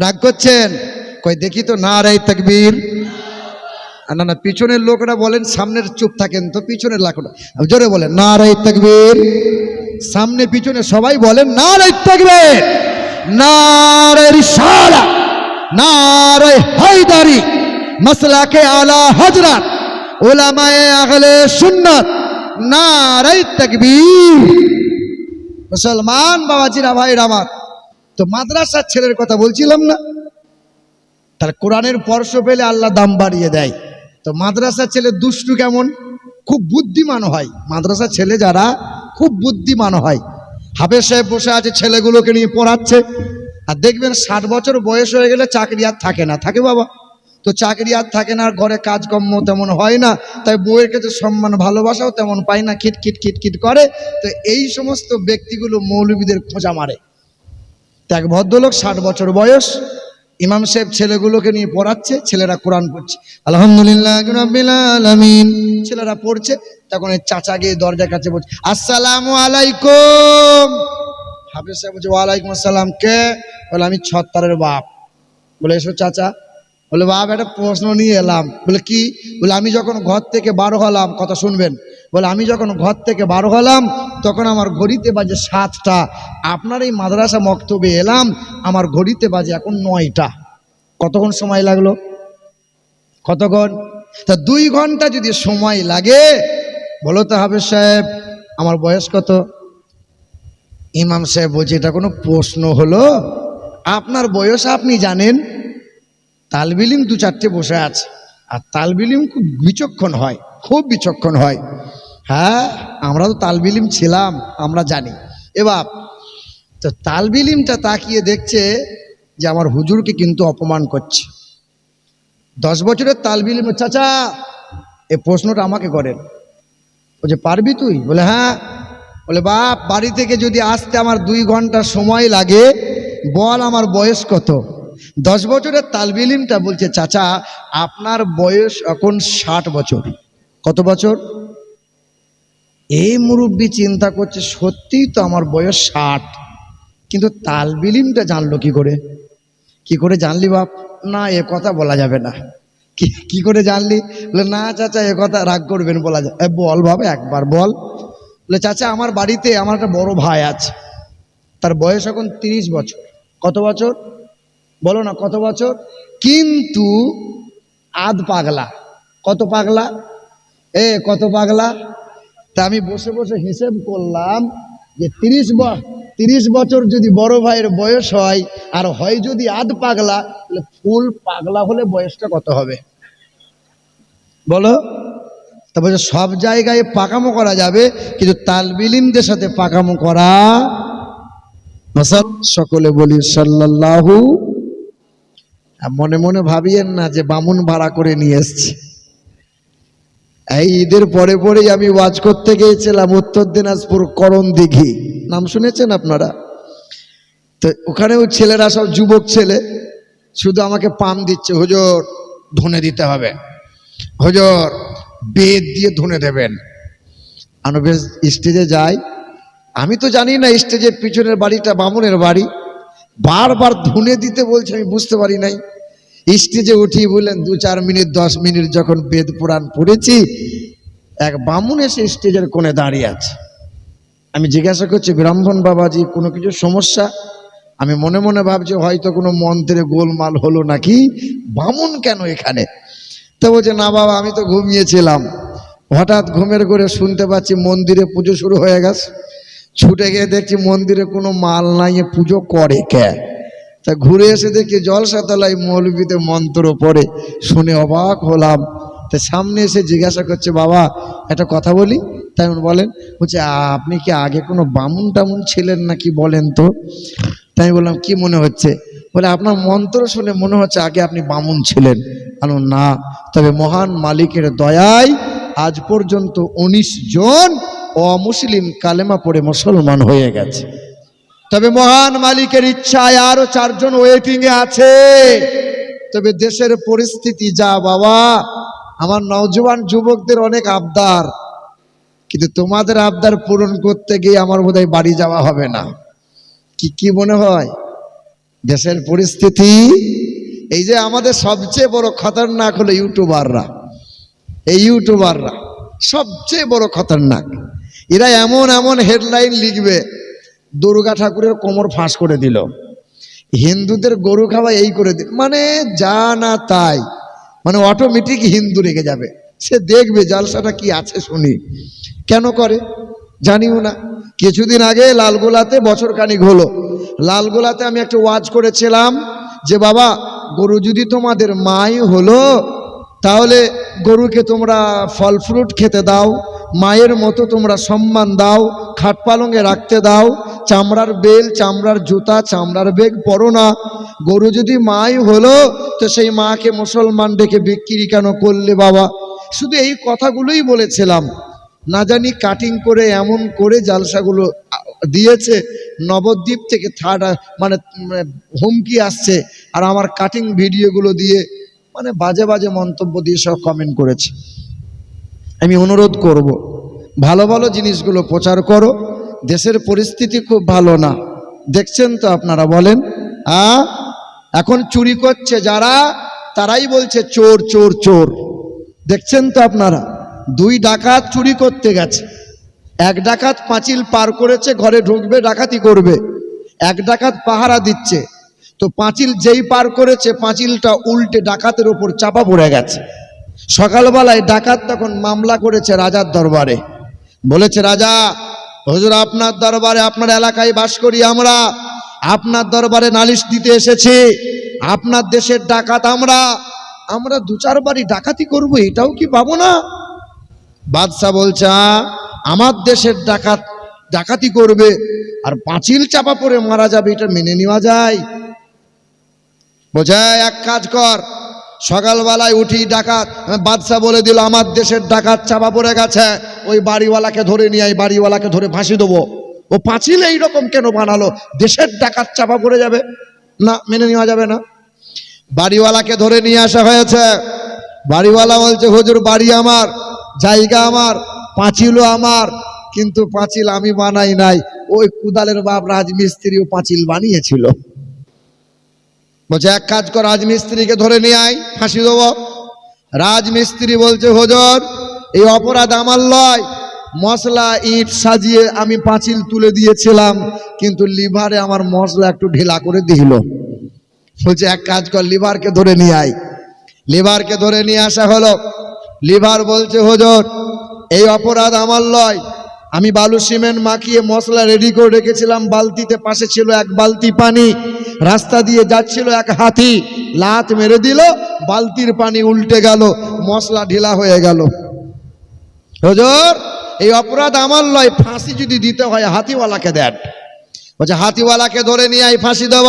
রাগ করছেন? কই দেখি তো নারায়ে তাকবীর। না না পিছনের লোকরা বলেন, সামনের চুপ থাকেন তো, পিছনের লোকরা জোরে বলেন নারায়ে তাকবীর। সামনে পিছনে সবাই বলেন নারায়ে তাকবীর, নারে রিসালাত, নারে হায়দারি, মাসলাকে আলা হযরত, উলামায়ে আহলে সুন্নাত, নারে তাকবীর। মুসলমান বাবাজিরা ভাইরা আমার, তো মাদ্রাসার ছেলের কথা বলছিলাম না, তার কোরআনের স্পর্শ পেলে আল্লাহ দাম বাড়িয়ে দেয়। তো মাদ্রাসার ছেলে দুষ্টু কেমন? খুব বুদ্ধিমান হয়। মাদ্রাসার ছেলে যারা খুব বুদ্ধিমান হয়। হাফেজ সাহেব বসে আছে, ছেলেগুলোকে নিয়ে পড়াচ্ছে, আর দেখবেন 60 বছর বয়স হয়ে গেলে চাকরি আর থাকে না। থাকে বাবা? তো চাকরি আর থাকে না, আর ঘরে কাজকর্ম তেমন হয় না, তাই বউয়ের কাছে সম্মান ভালোবাসাও তেমন পায় না, খিটখিট খিটখিট করে। তো এই সমস্ত ব্যক্তিগুলো মৌলবীদের খোঁজা মারে। তো এক ভদ্রলোক 60 বছর বয়স, ইমাম সাহেব ছেলেগুলোকে নিয়ে পড়াচ্ছে, ছেলেরা কোরআন পড়ছে, আলহামদুলিল্লাহ রাব্বিল আলামিন, ছেলেরা পড়ছে। তখন এই চাচা গিয়ে দরজার কাছে বলছে আসসালামু আলাইকুম। হাফেজ সাহেব বলছে ওয়ালাইকুম আসসালাম। কে? বলে আমি ছত্তারের বাপ। বলে এসো চাচা। বলে বাপ একটা প্রশ্ন নিয়ে এলাম। বলে কি? বলে আমি যখন ঘর থেকে বার হলাম, কথা শুনবেন, বলে আমি যখন ঘর থেকে বার হলাম তখন আমার ঘড়িতে বাজে 7টা, আপনার এই মাদ্রাসা মক্তবে এলাম, আমার ঘড়িতে বাজে এখন 9টা। কতক্ষণ সময় লাগলো? কতক্ষণ? তা 2 ঘন্টা যদি সময় লাগে, বলো তো হাফেজ সাহেব আমার বয়স কত? ইমাম সাহেব বলছে, এটা কোনো প্রশ্ন হলো? আপনার বয়স আপনি জানেন। তালবিলিম দু চারটে বসে আছে, আর তালবিলিম খুব বিচক্ষণ হয়, খুব বিচক্ষণ হয়। হ্যাঁ, আমরা তো তালবিলিম ছিলাম, আমরা জানি। এবার তো তালবিলিমটা তাকিয়ে দেখছে যে আমার হুজুরকে কিন্তু অপমান করছে। 10 বছরের তালবিলিম, চাচা এই প্রশ্নটা আমাকে করেন। বলছে, পারবি তুই? বলে হ্যাঁ। বলে, বাপ, বাড়ি থেকে যদি আসতে আমার 2 ঘন্টা সময় লাগে, বল আমার বয়স কত? 10 বছরের তালবিলিমটা বলছে, চাচা আপনার বয়স এখন 60 বছর। কত বছর? এই মুরব্বী চিন্তা করছে, সত্যিই তো আমার বয়স 60, কিন্তু তালবিলিমটা জানলো কি করে? কি করে জানলি বাপ? না, এ কথা বলা যাবে না। কি করে জানলি? বলে, না চাচা এ কথা রাগ করবেন, বলা যায়। বল বাবা, একবার বল। বলে, চাচা আমার বাড়িতে আমার একটা বড় ভাই আছে, তার বয়স এখন 30 বছর। কত বছর? বলো না কত বছর? কিন্তু আধ পাগলা। কত পাগলা? কত পাগলা? তা আমি বসে বসে হিসেব করলাম যে 30 বছর যদি বড় ভাইয়ের বয়স হয়, আর হয় যদি আধ পাগলা, তাহলে ফুল পাগলা হলে বয়সটা কত হবে বলো? তা বলছে, সব জায়গায় পাকামো করা যাবে, কিন্তু তালবিলিমদের সাথে পাকামো করা। সকলে বলি সাল্লাল্লাহু। মনে মনে ভাবিয়েন না যে বামুন ভাড়া করে নিয়ে এসছে। এই ঈদের পরে পরেই আমি ওয়াজ করতে গিয়েছিলাম উত্তর দিনাজপুর করণ দিঘি, নাম শুনেছেন আপনারা? তো ওখানেও ছেলেরা সব যুবক ছেলে, শুধু আমাকে পাম দিচ্ছে, হুজুর ধুনে দিতে হবে, হুজুর বেদ দিয়ে ধুনে দেবেন। আমি বেশ স্টেজে যাই, আমি তো জানি না স্টেজের পিছনের বাড়িটা বামুনের বাড়ি, বারবার ধুনে দিতে বলছে, আমি বুঝতে পারি নাই। স্টেজে উঠি, বললেন 2-4 মিনিট 10 মিনিট যখন বেদ পুরাণ পড়েছি, এক বামুন এসে স্টেজের কোণে দাঁড়িয়ে আছে। আমি জিজ্ঞাসা করছি, ব্রাহ্মণ বাবাজি কোনো কিছু সমস্যা? আমি মনে মনে ভাবছি হয়তো কোনো মন্ত্রে গোলমাল হলো নাকি, বামুন কেন এখানে? তো বলছে, না বাবা আমি তো ঘুমিয়েছিলাম, হঠাৎ ঘুমের ঘরে শুনতে পাচ্ছি মন্দিরে পুজো শুরু হয়ে গেছে। ছুটে গিয়ে দেখছি মন্দিরে কোনো মাল নাই, পুজো করে কে? তা ঘুরে এসে দেখি জলসাতলায় মৌলবীতে মন্ত্র পড়ে, শুনে অবাক হলাম। তা সামনে এসে জিজ্ঞাসা করছে, বাবা একটা কথা বলি। তাই বলেন। বলছে, আপনি কি আগে কোনো বামুন টামুন ছিলেন নাকি বলেন তো? তাই বললাম, কি মনে হচ্ছে? বলে, আপনার মন্ত্র শুনে মনে হচ্ছে আগে আপনি বামুন ছিলেন। বললাম, না, তবে মহান মালিকের দয়ায় আজ পর্যন্ত 19 জন অমুসলিম কালেমা পড়ে মুসলমান হয়ে গেছে। তবে মহান মালিকের ইচ্ছায় আরো 4 জন ওয়েটিং এ আছে। তবে দেশের পরিস্থিতি যা বাবা, আমার নওজোয়ান যুবকদের অনেক আবদার, কিন্তু তোমাদের আবদার পূরণ করতে গিয়ে আমার বোধহয় বাড়ি যাওয়া হবে না। কি মনে হয় দেশের পরিস্থিতি? এই যে আমাদের সবচেয়ে বড় খতরনাক হলো ইউটিউবাররা। এই ইউটিউবাররা সবচেয়ে বড় খতরনাক। এরা এমন এমন হেডলাইন লিখবে, দুর্গা ঠাকুরের কোমর ফাঁস করে দিল, হিন্দুদের গরু খাওয়া এই করে দিল, মানে যা না তাই, মানে অটোমেটিক হিন্দু রেগে যাবে। সে দেখবে জালসাটা কি আছে শুনি, কেন করে জানিও না। কিছুদিন আগে লালগোলাতে, বছর খানিক হলো, লালগোলাতে আমি একটা ওয়াজ করেছিলাম যে বাবা, গরু যদি তোমাদের মাই হলো, তাহলে গরুকে তোমরা ফল ফ্রুট খেতে দাও, মায়ের মতো তোমরা সম্মান দাও, খাট পালঙ্গে রাখতে দাও, চামড়ার বেল, চামড়ার জুতা, চামড়ার বেগ পরো না। গরু যদি মাই হলো, তো সেই মাকে মুসলমান ডেকে বিক্রি কেন করলে বাবা? শুধু এই কথাগুলোই বলেছিলাম। না জানি কাটিং করে এমন করে জালসাগুলো দিয়েছে, নবদ্বীপ থেকে মানে হুমকি আসছে, আর আমার কাটিং ভিডিওগুলো দিয়ে মানে বাজে বাজে মন্তব্য দিয়ে সব কমেন্ট করেছে। আমি অনুরোধ করব, ভালো ভালো জিনিসগুলো প্রচার করো। দেশের পরিস্থিতি খুব ভালো না, দেখছেন তো আপনারা, বলেন। এখন চুরি করছে যারা, তারাই বলছে চোর চোর চোর, দেখছেন তো আপনারা। 2 ডাকাত চুরি করতে গেছে, 1 ডাকাত পাঁচিল পার করেছে, ঘরে ঢুকবে ডাকাতি করবে, 1 ডাকাত পাহারা দিচ্ছে। তো পাঁচিল যেই পার করেছে, পাঁচিলটা উল্টে ডাকাতের ওপর চাপা পড়ে গেছে। সকালবেলায় ডাকাত তখন মামলা করেছে রাজার দরবারে, বলেছে, রাজা হুজুর আপনার দরবারে, আপনার এলাকায় বাস করি আমরা, আপনার দরবারে নালিশ দিতে এসেছি। আপনার দেশের ডাকাত আমরা 2-4 বাড়ি ডাকাতি করব, এটাও কি পাবো না? বাদশা বলছে আমার দেশের ডাকাত ডাকাতি করবে আর পাঁচিল চাপা পড়ে মারা যাবে, এটা মেনে নেওয়া যায়? বোঝায় এক কাজ কর, সকালবেলায় উঠি ডাকাত, বাদশা বলে দিল আমার দেশের ডাকাত চাপা পড়ে গেছে, ওই বাড়িওয়ালাকে ধরে নিয়ে আই, বাড়িওয়ালাকে ধরে ফাঁসি দেবো। ও পাঁচিল এইরকম কেন বানালো? দেশের ডাকাত চাপা পড়ে যাবে না, মেনে নেওয়া যাবে না। বাড়িওয়ালাকে ধরে নিয়ে আসা হয়েছে। বাড়িওয়ালা বলছে হুজুর বাড়ি আমার, জায়গা আমার, পাঁচিলও আমার, কিন্তু পাঁচিল আমি বানাই নাই, ওই কুদালের বাপ রাজমিস্ত্রিও পাঁচিল বানিয়েছিল। বলছে এক কাজ কর, রাজমিস্ত্রিকে ধরে নিয়ে আয়, ফাঁসি দেবো। রাজমিস্ত্রি বলছে হুজুর এই অপরাধ আমার লয়, মশলা ইট সাজিয়ে আমি পাঁচিল তুলে দিয়েছিলাম, কিন্তু লিভারে আমার মশলা একটু ঢিলা করে দিল। বলছে এক কাজ কর, লিভারকে ধরে নিয়ে আয়। লিভারকে ধরে নিয়ে আসা হলো। লিভার বলছে হুজুর এই অপরাধ আমার লয়, আমি বালু সিমেন্ট মাখিয়ে মশলা রেডি করে রেখেছিলাম বালতিতে, পাশে ছিল এক বালতি পানি, রাস্তা দিয়ে যাচ্ছিল এক হাতি, লাত মেরে দিল, বালতির পানি উল্টে গেল, মশলা ঢিলা হয়ে গেল। হুজুর এই অপরাধ আমার লয়, ফাঁসি যদি দিতে হয় হাতিওয়ালাকে দেন। বলছে হাতিওয়ালাকে ধরে নিয়ে আই, ফাঁসি দেব।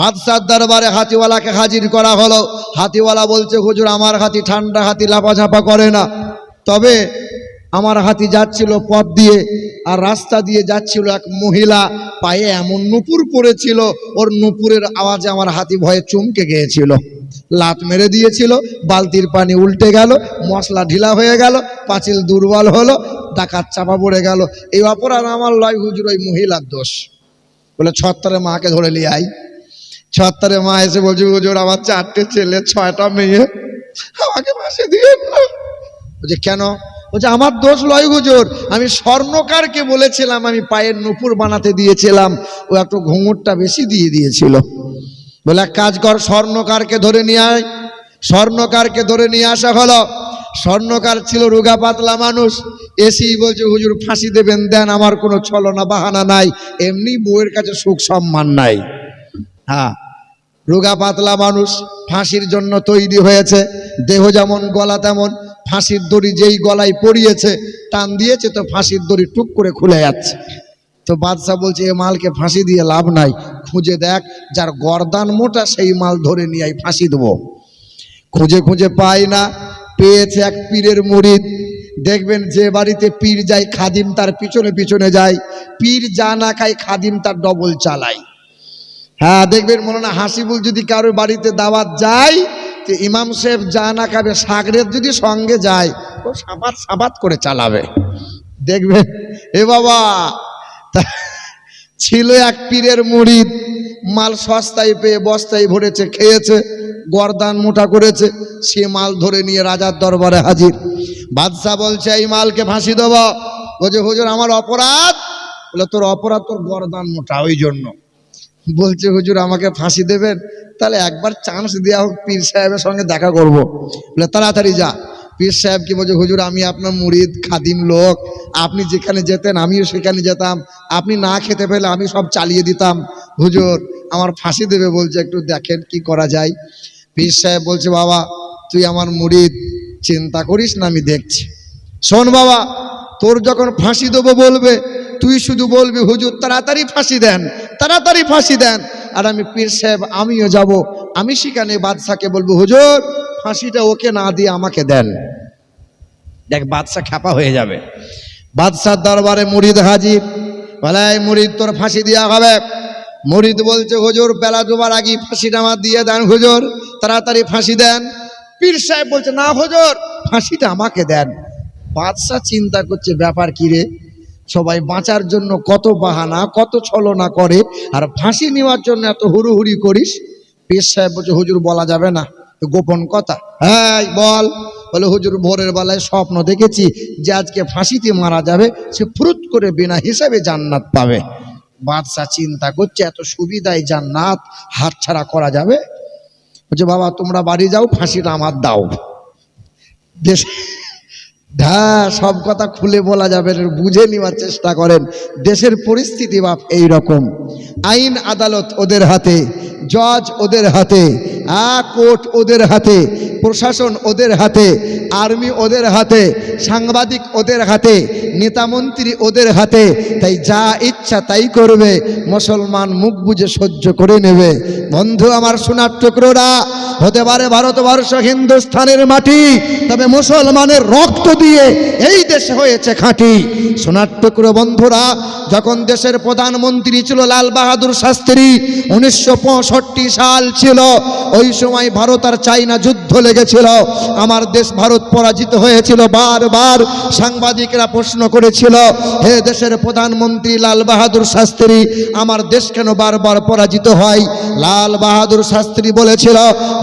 বাদশার দরবারে হাতিওয়ালাকে হাজির করা হলো। হাতিওয়ালা বলছে হুজুর আমার হাতি ঠান্ডা হাতি, লাফাঝাপা করে না, তবে আমার হাতি যাচ্ছিল পথ দিয়ে, আর রাস্তা দিয়ে যাচ্ছিল এক মহিলা, পায়ে এমন নুপুর পড়েছিল, ওর নুপুরের আওয়াজে আমার হাতি ভয়ে চমকে গিয়েছিল, লাত মেরে দিয়েছিল, বালতির পানি উল্টে গেল, মশলা ঢিলা হয়ে গেল, পাঁচিল দুর্বল হলো, ডাকাত চাপা পড়ে গেল, এই অপরাধ আমার লয় হুজুর, ওই মহিলার দোষ। বলে ছত্তরে মাকে ধরে নিয়ে আই। ছত্তরে মা এসে বলছে হুজুর আমার 4টে ছেলে 6টা মেয়ে, আমাকে ফাঁসি দিয়ে না। বলছে কেন? বলছে আমার দোষ লয় হুজুর, আমি স্বর্ণকারকে বলেছিলাম আমি পায়ের নুপুর বানাতে দিয়েছিলাম, ও একটু ঘুঙুরটা বেশি দিয়ে দিয়েছিল। বলে এক কাজ কর, স্বর্ণকারকে ধরে নিয়ে আয়। স্বর্ণকারকে ধরে নিয়ে আসা হলো। স্বর্ণকার ছিল রোগা পাতলা মানুষ, এসি বলছে হুজুর ফাঁসি দেবেন দেন, আমার কোনো ছলনা বাহানা নাই, এমনি বউয়ের কাছে সুখ সম্মান নাই। হ্যাঁ, রোগা পাতলা মানুষ, ফাঁসির জন্য তৈরি হয়েছে, দেহ যেমন গলা তেমন, ফাঁসির দড়ি যেই গলায় পড়িয়েছে টান দিয়েছে তো ফাঁসির দড়ি টুক করে খুলে যাচ্ছে। তো বাদশা বলছে এ মালকে ফাঁসি দিয়ে লাভ নাই, খুঁজে দেখ যার গর্দান মোটা সেই মাল ধরে নিয়ে আই, ফাঁসি দেবো। খুঁজে খুঁজে পায় না, পেয়েছে এক পীরের মুরিদ। দেখবেন যে বাড়িতে পীর যায় খাদিম তার পিছনে পিছনে যায়, পীর যা না খায় খাদিম তার ডবল চালায়। হ্যাঁ দেখবেন মৌলানা হাসিবুল যদি কারোর বাড়িতে দাওয়াত যায়, তো ইমাম সাহেব যা না খাবে সাগরের যদি সঙ্গে যায়, ও সাবাত সাবাত করে চালাবে। দেখবেন এ বাবা ছিল এক পীরের মুরিদ, মাল সস্তায় পেয়ে বস্তায় ভরেছে, খেয়েছে, গর্দান মোটা করেছে, সে মাল ধরে নিয়ে রাজার দরবারে হাজির। বাদশা বলছে এই মালকে ফাঁসি দেব। বলছে হুজুর আমার অপরাধ। বলে তোর অপরাধ তোর গর্দান মোটা, ওই জন্য। বলছে হুজুর আমাকে ফাঁসি দেবেন, তাহলে একবার চান্স দেওয়া হোক, পীর সাহেবের সঙ্গে দেখা করব। বলে তাড়াতাড়ি যা। পীর সাহেব কি বলছে হুজুর আমি আপনার মুরিদ খাদিম লোক, আপনি যেখানে যেতেন আমিও সেখানে যেতাম, আপনি না খেতে পেলে আমি সব চালিয়ে দিতাম, হুজুর আমার ফাঁসি দেবে বলছে, একটু দেখেন কি করা যায়। পীর সাহেব বলছে বাবা তুই আমার মুরিদ, চিন্তা করিস না আমি দেখছি। শোন বাবা তোর যখন ফাঁসি দেবো বলবে, তুই শুধু বলবি হুজুর তাড়াতাড়ি ফাঁসি দেন, তাড়াতাড়ি ফাঁসি দেন, আর আমি পীর সাহেব আমিও যাব, আমি সেখানে বাদশাকে বলবো হুজুর ফাঁসিটা ওকে না দিয়ে আমাকে দেন। দেখ বাদশা খ্যাপা হয়ে যাবে। বাদশার দরবারে মুরিদ হাজির। বলে মুরিদ তোর ফাঁসি দেওয়া হবে। মুরিদ বলছে হুজুর বেলা ডোবার আগে ফাঁসিটা আমার দিয়ে দেন হুজুর, তাড়াতাড়ি ফাঁসি দেন। পীর সাহেব বলছে না হুজুর ফাঁসিটা আমাকে দেন। বাদশা চিন্তা করছে ব্যাপার কি রে, সবাই বাঁচার জন্য কত বাহানা কত ছলনা করে, আর ফাঁসি নেওয়ার জন্য এত হুড়ুহুড়ি করিস। পীর সাহেব বলছে হুজুর বলা যাবে না, গোপন কথা। হ্যাঁ বল। বলে হুজুর ভোরের বেলায় স্বপ্ন দেখেছি যে আজকে ফাঁসিতে মারা যাবে, সে ফুরুত করে বিনা হিসাবে জান্নাত পাবে। বাদশা চিন্তা করছে এত সুবিধায় জান্নাত হাতছাড়া করা যাবে। বলছে বাবা তোমরা বাড়ি যাও, ফাঁসিটা আমার দাও। সব কথা খুলে বলা যাবে না, বুঝে নেওয়ার চেষ্টা করেন। দেশের পরিস্থিতি বাপ এই রকম। আইন আদালত ওদের হাতে, জজ ওদের হাতে, কোর্ট ওদের হাতে, প্রশাসন ওদের হাতে, আর্মি ওদের হাতে, সাংবাদিক ওদের হাতে, নেতামন্ত্রী ওদের হাতে। তাই যা ইচ্ছা তাই করবে, মুসলমান মুখ বুজে সহ্য করে নেবে। বন্ধু আমার, সোনার টুকরোরা, হতে পারে ভারতবর্ষ হিন্দুস্থানের মাটি, তবে মুসলমানের রক্ত দিয়ে এই দেশে হয়েছে খাঁটি। সোনার টুকরো বন্ধুরা, যখন দেশের প্রধানমন্ত্রী ছিল লাল বাহাদুর শাস্ত্রী, 1965 সাল ছিল, ওই সময় ভারত আর চাইনা যুদ্ধ লেগেছিল। আমার দেশ ভারত পরাজিত হয়েছিল। বারবার সাংবাদিকরা প্রশ্ন করেছিল, হে দেশের প্রধানমন্ত্রী লাল বাহাদুর শাস্ত্রী, আমার দেশ কেন বারবার পরাজিত হয়? লাল বাহাদুর শাস্ত্রী বলেছিল,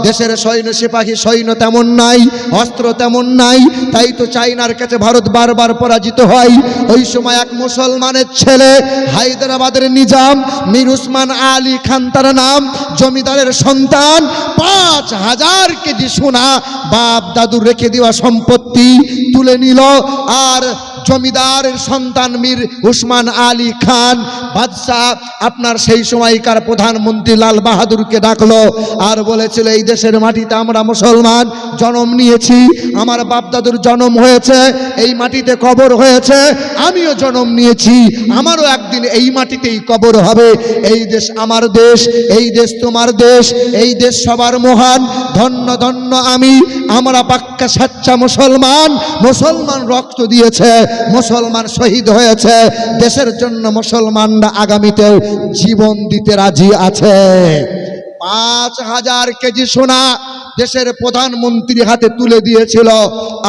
দেশের সৈন্য সিপাহী সৈন্য তেমন নাই, অস্ত্র তেমন নাই, তাই তো চাইনার কাছে ভারত বারবার পরাজিত হয়। ওই সময় এক মুসলমানের ছেলে, হায়দ্রাবাদের নিজাম মীর উসমান আলী খান তার নাম, জমিদারের সন্তান, 5000 কেজি সোনা বাপ দাদুর রেখে দেওয়া সম্পত্তি তুলে নিল। আর জমিদারের সন্তান মীর উসমান আলী খান বাদশাহ আপনার সেই সময়কার প্রধানমন্ত্রী লাল বাহাদুরকে ডাকলো আর বলেছিল, এই দেশের মাটিতে আমরা মুসলমান জন্ম নিয়েছি, আমার বাপ দাদুর জন্ম হয়েছে, এই মাটিতে কবর হয়েছে, আমিও জন্ম নিয়েছি, আমারও একদিন এই মাটিতেই কবর হবে। এই দেশ আমার দেশ, এই দেশ তোমার দেশ, এই দেশ সবার মহান, ধন্য ধন্য আমি, আমরা পাক্কা সাচ্চা মুসলমান। মুসলমান রক্ত দিয়েছে, মুসলমান শহীদ হয়েছে, দেশের জন্য মুসলমানরা আগামীতেও জীবন দিতে রাজি আছে। 5000 কেজি সোনা দেশের প্রধানমন্ত্রীর হাতে তুলে দিয়েছিল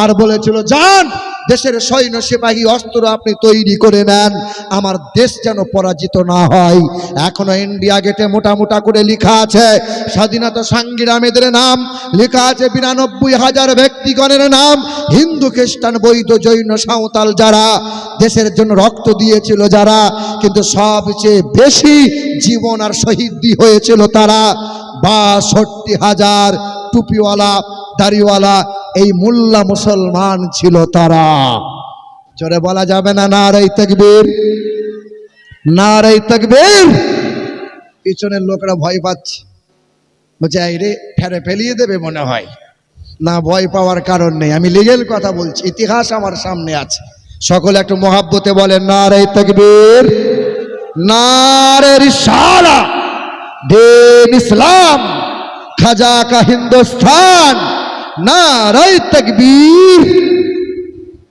আর বলেছিল, যান দেশের সৈন্য সিপাহী অস্ত্র আপনি তৈরি করে নেন, আমার দেশ যেন পরাজিত না হয়। এখনো ইন্ডিয়া গেটে মোটা মোটা করে লেখা আছে স্বাধীনতা সংগ্রামীদের নাম, লেখা আছে 92,000 ব্যক্তিগণের নাম, হিন্দু খ্রিস্টান বৌদ্ধ জৈন সাঁওতাল যারা দেশের জন্য রক্ত দিয়েছিল যারা, কিন্তু সবচেয়ে বেশি জীবন আর শহীদ হয়েছিল তারা 62,000 টুপিওয়ালা দাড়িওয়ালা এই মোল্লা মুসলমান ছিল তারা। জোরে বলা যাবে না নারে তাকবীর, নারে তাকবীর। পিছনের লোকরা ভয় পাচ্ছে, বলছে এই রে ফেরে ফেলিয়ে দেবে মনে হয়। না, ভয় পাওয়ার কারণ নেই, আমি লিগেল কথা বলছি, ইতিহাস আমার সামনে আছে। সকলে একটু মহাব্বতে বলেন নারে তাকবীর, নারে রিসালাত, দিন ইসলাম, খাজা কা হিন্দুস্তান, নারে তাকবীর।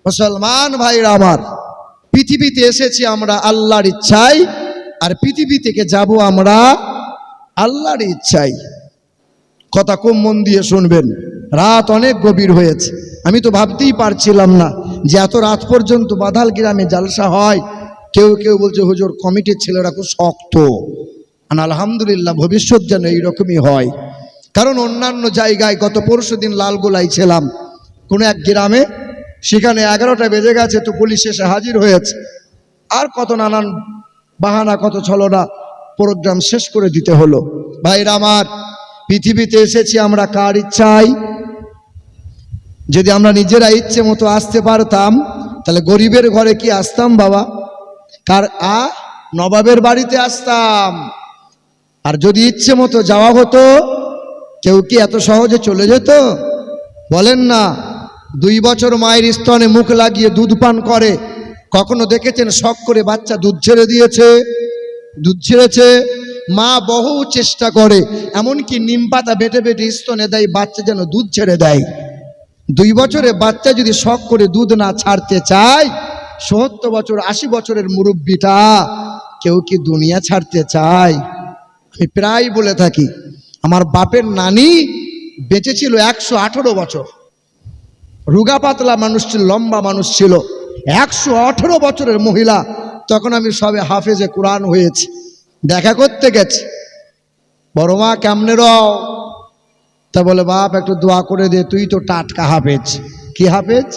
মুসলমান ভাইরা আমার, পৃথিবীতে এসেছি আমরা আল্লাহর ইচ্ছায়, আর পৃথিবী থেকে যাব আমরা আল্লাহর ইচ্ছায়। কথা কম মন দিয়ে শুনবেন, রাত অনেক গভীর হয়েছে। আমি তো ভাবতেই পারছিলাম না যে এত রাত পর্যন্ত বাদাল গ্রামে জালসা হয়। কেউ কেউ বলছে হুজুর কমিটির ছেলেরা খুব শক্ত, আলহামদুলিল্লাহ ভবিষ্যৎ যেন এইরকমই হয়। কারণ অন্যান্য জায়গায়, গত পরশুদিন লালগোলায় ছিলাম কোনো এক গ্রামে, সেখানে 11টা বেজে গেছে তো পুলিশ এসে হাজির হয়েছে, আর কত নানান বাহানা, কত ছলনা, প্রোগ্রাম শেষ করে দিতে হলো। ভাইরা আমার, পৃথিবীতে এসেছি আমরা কার ইচ্ছায়? যদি আমরা নিজেরা ইচ্ছে মতো আসতে পারতাম তাহলে গরিবের ঘরে কি আসতাম বাবা? নবাবের বাড়িতে আসতাম। আর যদি ইচ্ছে মতো যাওয়া হতো, কেউ কি এত সহজে চলে যেত? বলেন না। 2 বছর মায়ের স্তনে মুখ লাগিয়ে দুধ পান করে, কখনো দেখেছেন শখ করে বাচ্চা দুধ ছেড়ে দিয়েছে? দুধ ছেড়েছে। মা বহু চেষ্টা করে, এমনকি নিম পাতা বেটে বেটে স্তনে দেয় বাচ্চা যেন দুধ ছেড়ে দেয়। 2 বছরে বাচ্চা যদি শখ করে দুধ না ছাড়তে চায়, 70 বছর 80 বছরের মুরব্বিটা কেউ কি দুনিয়া ছাড়তে চায়? আমি প্রায় বলে থাকি, আমার বাপের নানি বেঁচে ছিল 118 বছর, রুগা পাতলা মানুষ ছিল, লম্বা মানুষ ছিল, 118 বছরের মহিলা। তখন আমি সবে হাফেজে কোরআন হয়েছি, দেখা করতে গেছি, বড় মা কেমনে রও? তা বলে বাপ একটু দোয়া করে দে, তুই তো টাটকা হাফেজ। কি হাফেজ?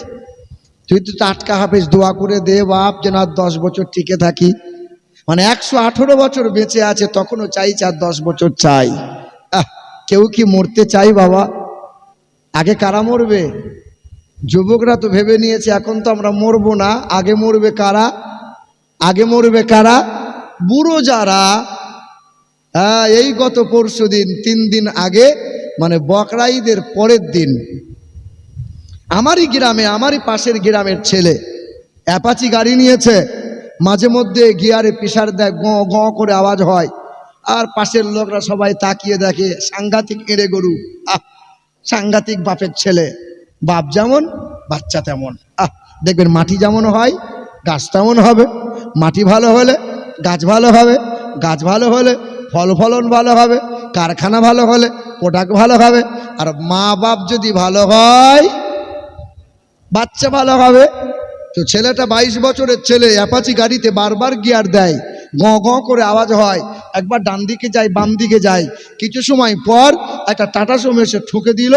তুই তো টাটকা হাফেজ, দোয়া করে দে বাপ যেন আর 10 বছর টিকে থাকি। মানে 118 বছর বেঁচে আছে, তখনও চাইছে আর 10 বছর চাই। কেউ কি মরতে চাই বাবা? আগে কারা মরবে? যুবকরা তো ভেবে নিয়েছে এখন তো আমরা মরবো না, আগে মরবে কারা? আগে মরবে কারা? বুড়ো যারা। এই গত পরশু দিন 3 দিন আগে, মানে বকরা ঈদের পরের দিন, আমারই গ্রামে, আমারই পাশের গ্রামের ছেলে অ্যাপাচি গাড়ি নিয়েছে, মাঝে মধ্যে গিয়ারে প্রেসার দেয়, গ গ করে আওয়াজ হয়, আর পাশের লোকরা সবাই তাকিয়ে দেখে, সাংঘাতিক এড়ে গরু, সাংঘাতিক বাপের ছেলে, বাপ যেমন বাচ্চা তেমন। দেখবেন মাটি যেমন হয় গাছ তেমন হবে, মাটি ভালো হলে গাছ ভালো হবে, গাছ ভালো হলে ফল ফলন ভালো হবে, কারখানা ভালো হলে প্রোডাক্ট ভালো হবে, আর মা বাপ যদি ভালো হয় বাচ্চা ভালো হবে। তো ছেলেটা 22 বছরের ছেলে, অ্যাপাচি গাড়িতে বারবার গিয়ার দেয়, গ গ করে আওয়াজ হয়, একবার ডান দিকে যায় বাম দিকে যায়, কিছু সময় পর একটা টাটা সুমো এসে ঠুকে দিল,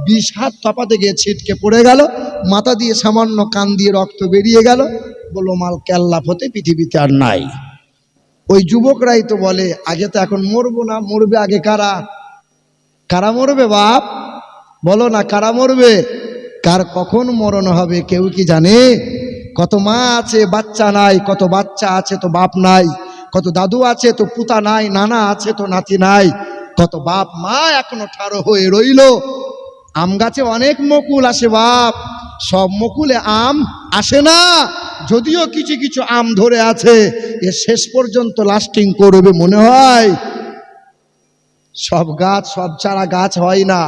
20 হাত তপাতে গিয়ে ছিটকে পড়ে গেল, মাথা দিয়ে সামান্য কান দিয়ে রক্ত বেরিয়ে গেল, বললো মাল ক্যাল্লাফ হতে পৃথিবীতে আর নাই। ওই যুবকরাই তো বলে আগে তো এখন মরবো না, মরবে আগে কারা? কারা মরবে বাপ? বলো না কারা মরবে? কার কখন মরণ হবে কেউ কি জানে? কত মা আছে বাচ্চা নাই, কত বাচ্চা আছে তো বাপ নাই, কত দাদু আছে তো পুতা নাই, নানা আছে তো নাতি নাই, কত বাপ মা এখনো ঠাড়ো হয়ে রইল। আম গাছে অনেক মুকুল আসে বাপ, সব মুকুলে আম আসে না, যদিও কিছু কিছু আম ধরে আছে, এ শেষ পর্যন্ত লাস্টিং করবে মনে হয়। সব গাছ, সব চারা গাছ হয় না,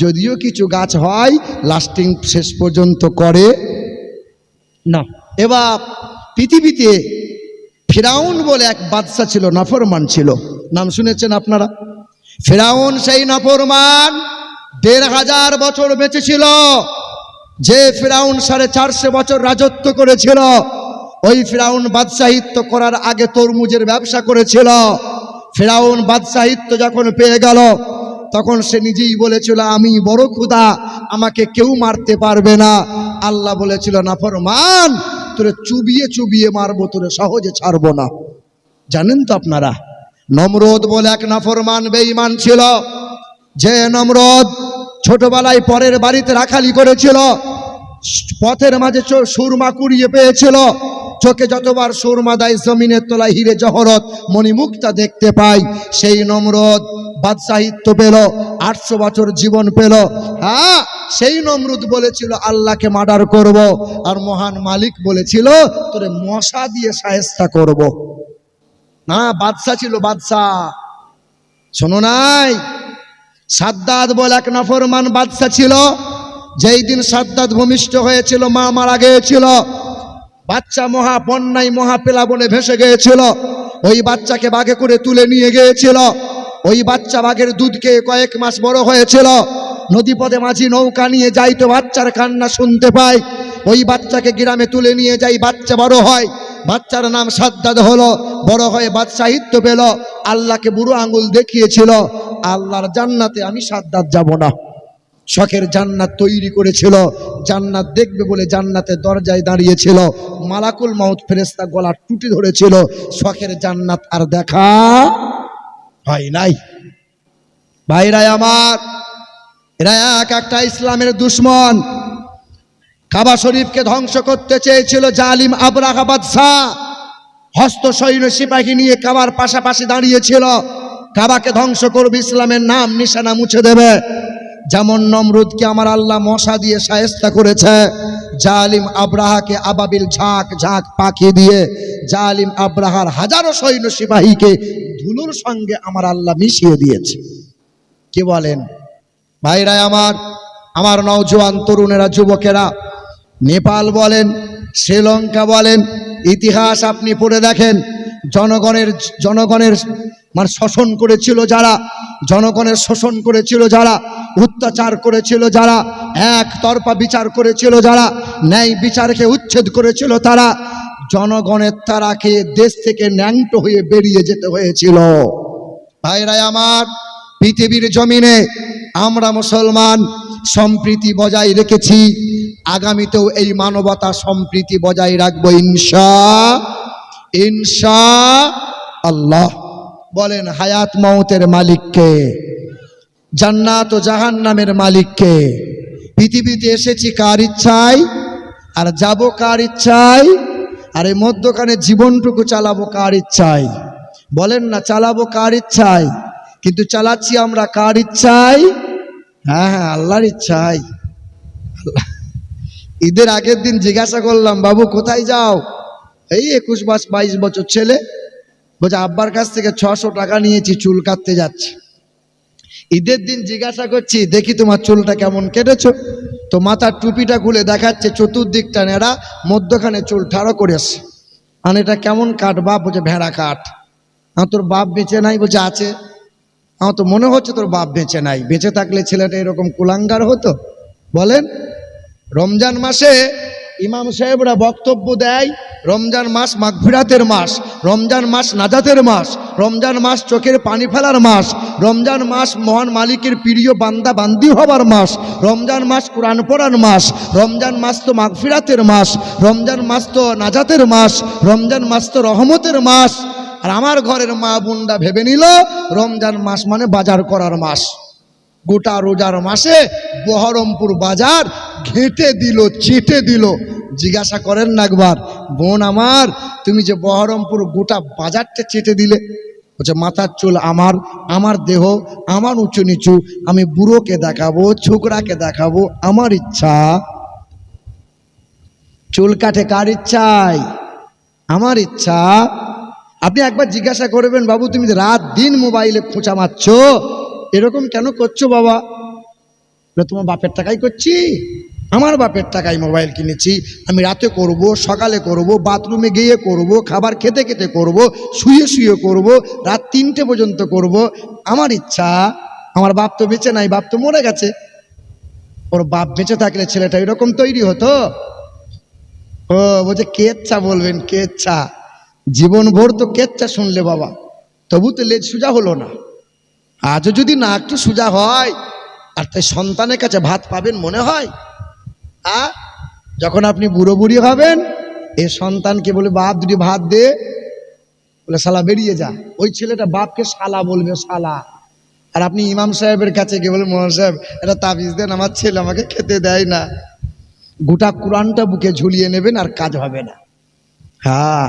যদিও কিছু গাছ হয় লাস্টিং শেষ পর্যন্ত করে না। এবার পৃথিবীতে ফিরাউন বলে এক বাদশা ছিল, নাফরমান ছিল, নাম শুনেছেন আপনারা? ফিরাউন সেই নাফরমান 1500 বছর বেঁচে ছিল। যে ফিরাউন 450 বছর রাজত্ব করেছিল, ওই ফিরাউন বাদশাহিত্ব করার আগে তরমুজের ব্যবসা করেছিল। ফিরাউন বাদশাহিত্ব যখন পেয়ে গেল, তখন সে নিজেই বলেছিল আমি বড় খোদা, আমাকে কেউ মারতে পারবে না। আল্লাহ বলেছিল নাফরমান, তোরে চুবিয়ে চুবিয়ে মারবো, তোরে সহজে ছাড়বো না। জানেন তো আপনারা, নমরুদ বলে এক নাফরমান বেঈমান ছিল, যে নমরুদ ছোটবেলায় পরের বাড়িতে রাখালি করেছিল, পথের মাঝে সুরমা কুড়িয়ে পেয়েছিল, চোখে যতবার সুরমা দেয় জমিনের তলায় হিরে জহরত মণিমুক্তা দেখতে পাই। সেই নমরুদ বাদশাহিত্ব পেল, 800 বছর জীবন পেল। হ্যাঁ, সেই নমরুদ বলেছিল আল্লাহকে মার্ডার করব, আর মহান মালিক বলেছিল তোরে মশা দিয়ে শায়েস্তা করব। না, বাদশা ছিল বাদশা। শোনো নাই, সাদ্দাত বলে এক নাফরমান বাদশা ছিল, যেই দিন সাদ্দাত ভূমিষ্ঠ হয়েছিল, মা মারা গিয়েছিল, বাচ্চা মহা বন্যায় মহা প্লাবনে ভেসে গিয়েছিল। ওই বাচ্চাকে বাঘে করে তুলে নিয়ে গিয়েছিল। ওই বাচ্চা বাঘের দুধ খেয়ে কয়েক মাস বড় হয়েছিল। নদীপথে মাঝি নৌকা নিয়ে যাই তো বাচ্চার কান্না শুনতে পাই। ওই বাচ্চাকে গ্রামে তুলে নিয়ে যাই, বাচ্চা বড় হয়, বাচ্চার নাম সাদ্দাত হলো, বড় হয়ে বাদশাহিত্ব পেল, আল্লাহকে বুড়ো আঙুল দেখিয়েছিল, আল্লাহর জান্নাতে আমি সাদ্দাত যাব না। শখের জান্নাত তৈরি করেছিল, জান্নাত দেখবে বলে জান্নাতের দরজায় দাঁড়িয়েছিল, মালাকুল মাউত ফেরেশতা গলা টুটি ধরেছিল, শখের জান্নাত আর দেখা হয় নাই। ভাইরা আমার, এরা একটা ইসলামের দুশ্মন। কাবা শরীফকে ধ্বংস করতে চেয়েছিল জালিম আবরাহা বাদশাহ, হস্ত সৈন্য সিপাহী নিয়ে কাবার পাশাপাশি দাঁড়িয়েছিল, কাবাকে ধ্বংস করবে, ইসলামের নাম নিশানা মুছে দেবে। যেমন নমরুদকে আমার আল্লাহ মশা দিয়ে শায়েস্তা করেছে, জালিম আবরাহাকে আবাবিল ঝাঁক ঝাঁক পাখি দিয়ে, জালিম আবরাহার হাজারো সৈন্য সিপাহীকে ধুলোর সঙ্গে আমার আল্লাহ মিশিয়ে দিয়েছে। কি বলেন ভাইরা আমার, আমার নওজোয়ান তরুণেরা, যুবকেরা, নেপাল বলেন, শ্রীলঙ্কা বলেন, ইতিহাস আপনি পড়ে দেখেন, জনগণের মানে শোষণ করেছিল যারা, জনগণের শোষণ করেছিল যারা, অত্যাচার করেছিল যারা, একতরফা বিচার করেছিল যারা, ন্যায় বিচারকে উচ্ছেদ করেছিল তারা, জনগণের তারাকে দেশ থেকে ন্যাংটো হয়ে বেরিয়ে যেতে হয়েছিল। ভাইরা আমার, পৃথিবীর জমিনে আমরা মুসলমান সম্প্রীতি বজায় রেখেছি, আগামীতেও এই মানবতা সম্প্রীতি বজায় রাখবো ইনশাআল্লাহ। বলেন হায়াত মওতের মালিককে, জান্নাত ও জাহান্নামের মালিককে, পৃথিবীতে এসেছি কার ইচ্ছায়, আর যাব কার ইচ্ছায়, আর এই মধ্যখানে জীবনটুকু চালাবো কার ইচ্ছায়? বলেন না, চালাবো কার ইচ্ছায়? কিন্তু চালাচ্ছি আমরা কার ইচ্ছায়? হ্যাঁ হ্যাঁ, আল্লাহর ইচ্ছায়। আল্লাহ। ঈদের আগের দিন জিজ্ঞাসা করলাম, বাবু কোথায় যাও? এই 21-22 বছর ছেলে বলছে, আব্বার কাছ থেকে 600 টাকা নিয়েছি, চুল কাটতে যাচ্ছি। ঈদের দিন জিজ্ঞাসা করছি, দেখি তোমার চুলটা কেমন কেটেছো? তো মাথার টুপিটা খুলে দেখাচ্ছে চতুর্দিকটা নেড়া, মধ্যখানে চুল ঠাড়ো করেছে। আর এটা কেমন কাট বাপ? বলছে ভেড়া কাট। তোর বাপ বেঁচে নাই? বলছে আছে। আমার তো মনে হচ্ছে তোর বাপ বেঁচে নাই, বেঁচে থাকলে ছেলেটা এরকম কুলাঙ্গার হতো? বলেন। রমজান মাসে ইমাম সাহেবরা বক্তব্য দেয়, রমজান মাস মাগফিরাতের মাস, রমজান মাস নাজাতের মাস, রমজান মাস চোখের পানি ফেলার মাস, রমজান মাস মহান মালিকের প্রিয় বান্দা বান্দি হবার মাস, রমজান মাস কোরআন পড়ার মাস, রমজান মাস তো মাগফিরাতের মাস, রমজান মাস তো নাজাতের মাস, রমজান মাস তো রহমতের মাস। আর আমার ঘরের মা বোনরা ভেবে নিল রমজান মাস মানে বাজার করার মাস। গোটা রোজার মাসে বহরমপুর বাজার ঘেঁটে দিল, চেটে দিল। জিজ্ঞাসা করেন না একবার, বোন আমার, তুমি যে বহরমপুর গোটা বাজারটা চেটে দিলে? বলছে মাথার চুল আমার, আমার দেহ, আমার উঁচু নিচু, আমি বুড়োকে দেখাবো, ছোকরাকে দেখাবো, আমার ইচ্ছা। চুল কাটে কার ইচ্ছায়? আমার ইচ্ছা। আপনি একবার জিজ্ঞাসা করবেন, বাবু তুমি রাত দিন মোবাইলে খোঁচা মারছো, এরকম কেন করছো বাবা? তোমার বাপের টাকাই করছি, আমার বাপের টাকায় মোবাইল কিনেছি। আমি রাতে করব, সকালে করব, বাথরুমে গিয়ে করব, খাবার খেতে খেতে করব, শুয়ে শুয়ে করব, রাত 3টে পর্যন্ত করব, আমার ইচ্ছা। আমার বাপ তো বেঁচে নাই, বাপ তো মরে গেছে। ওর বাপ বেঁচে থাকলে ছেলেটা এরকম তৈরি হতো? ও বলছে কেচ্ছা বলবেন, কেচ্ছা। জীবন ভোর তো কেচ্ছা শুনলে বাবা, তবু তো লেজ সোজা হলো না। আজও যদি না একটু সোজা হয়, আর তাই সন্তানের কাছে ভাত পাবেন মনে হয়? যখন আপনি বুড়ো বুড়ি হবেন, এ সন্তানকে বলে বাপ দুটি ভাত দে, বলে শালা বেরিয়ে যা। ওই ছেলেটা বাপকে শালা বলবে, শালা। আর আপনি ইমাম সাহেবের কাছে গিয়ে বলে, মোহন সাহেব এটা তাবিজ দেন, আমার ছেলে আমাকে খেতে দেয় না। গোটা কোরআনটা বুকে ঝুলিয়ে নেবেন, আর কাজ হবে না। হ্যাঁ।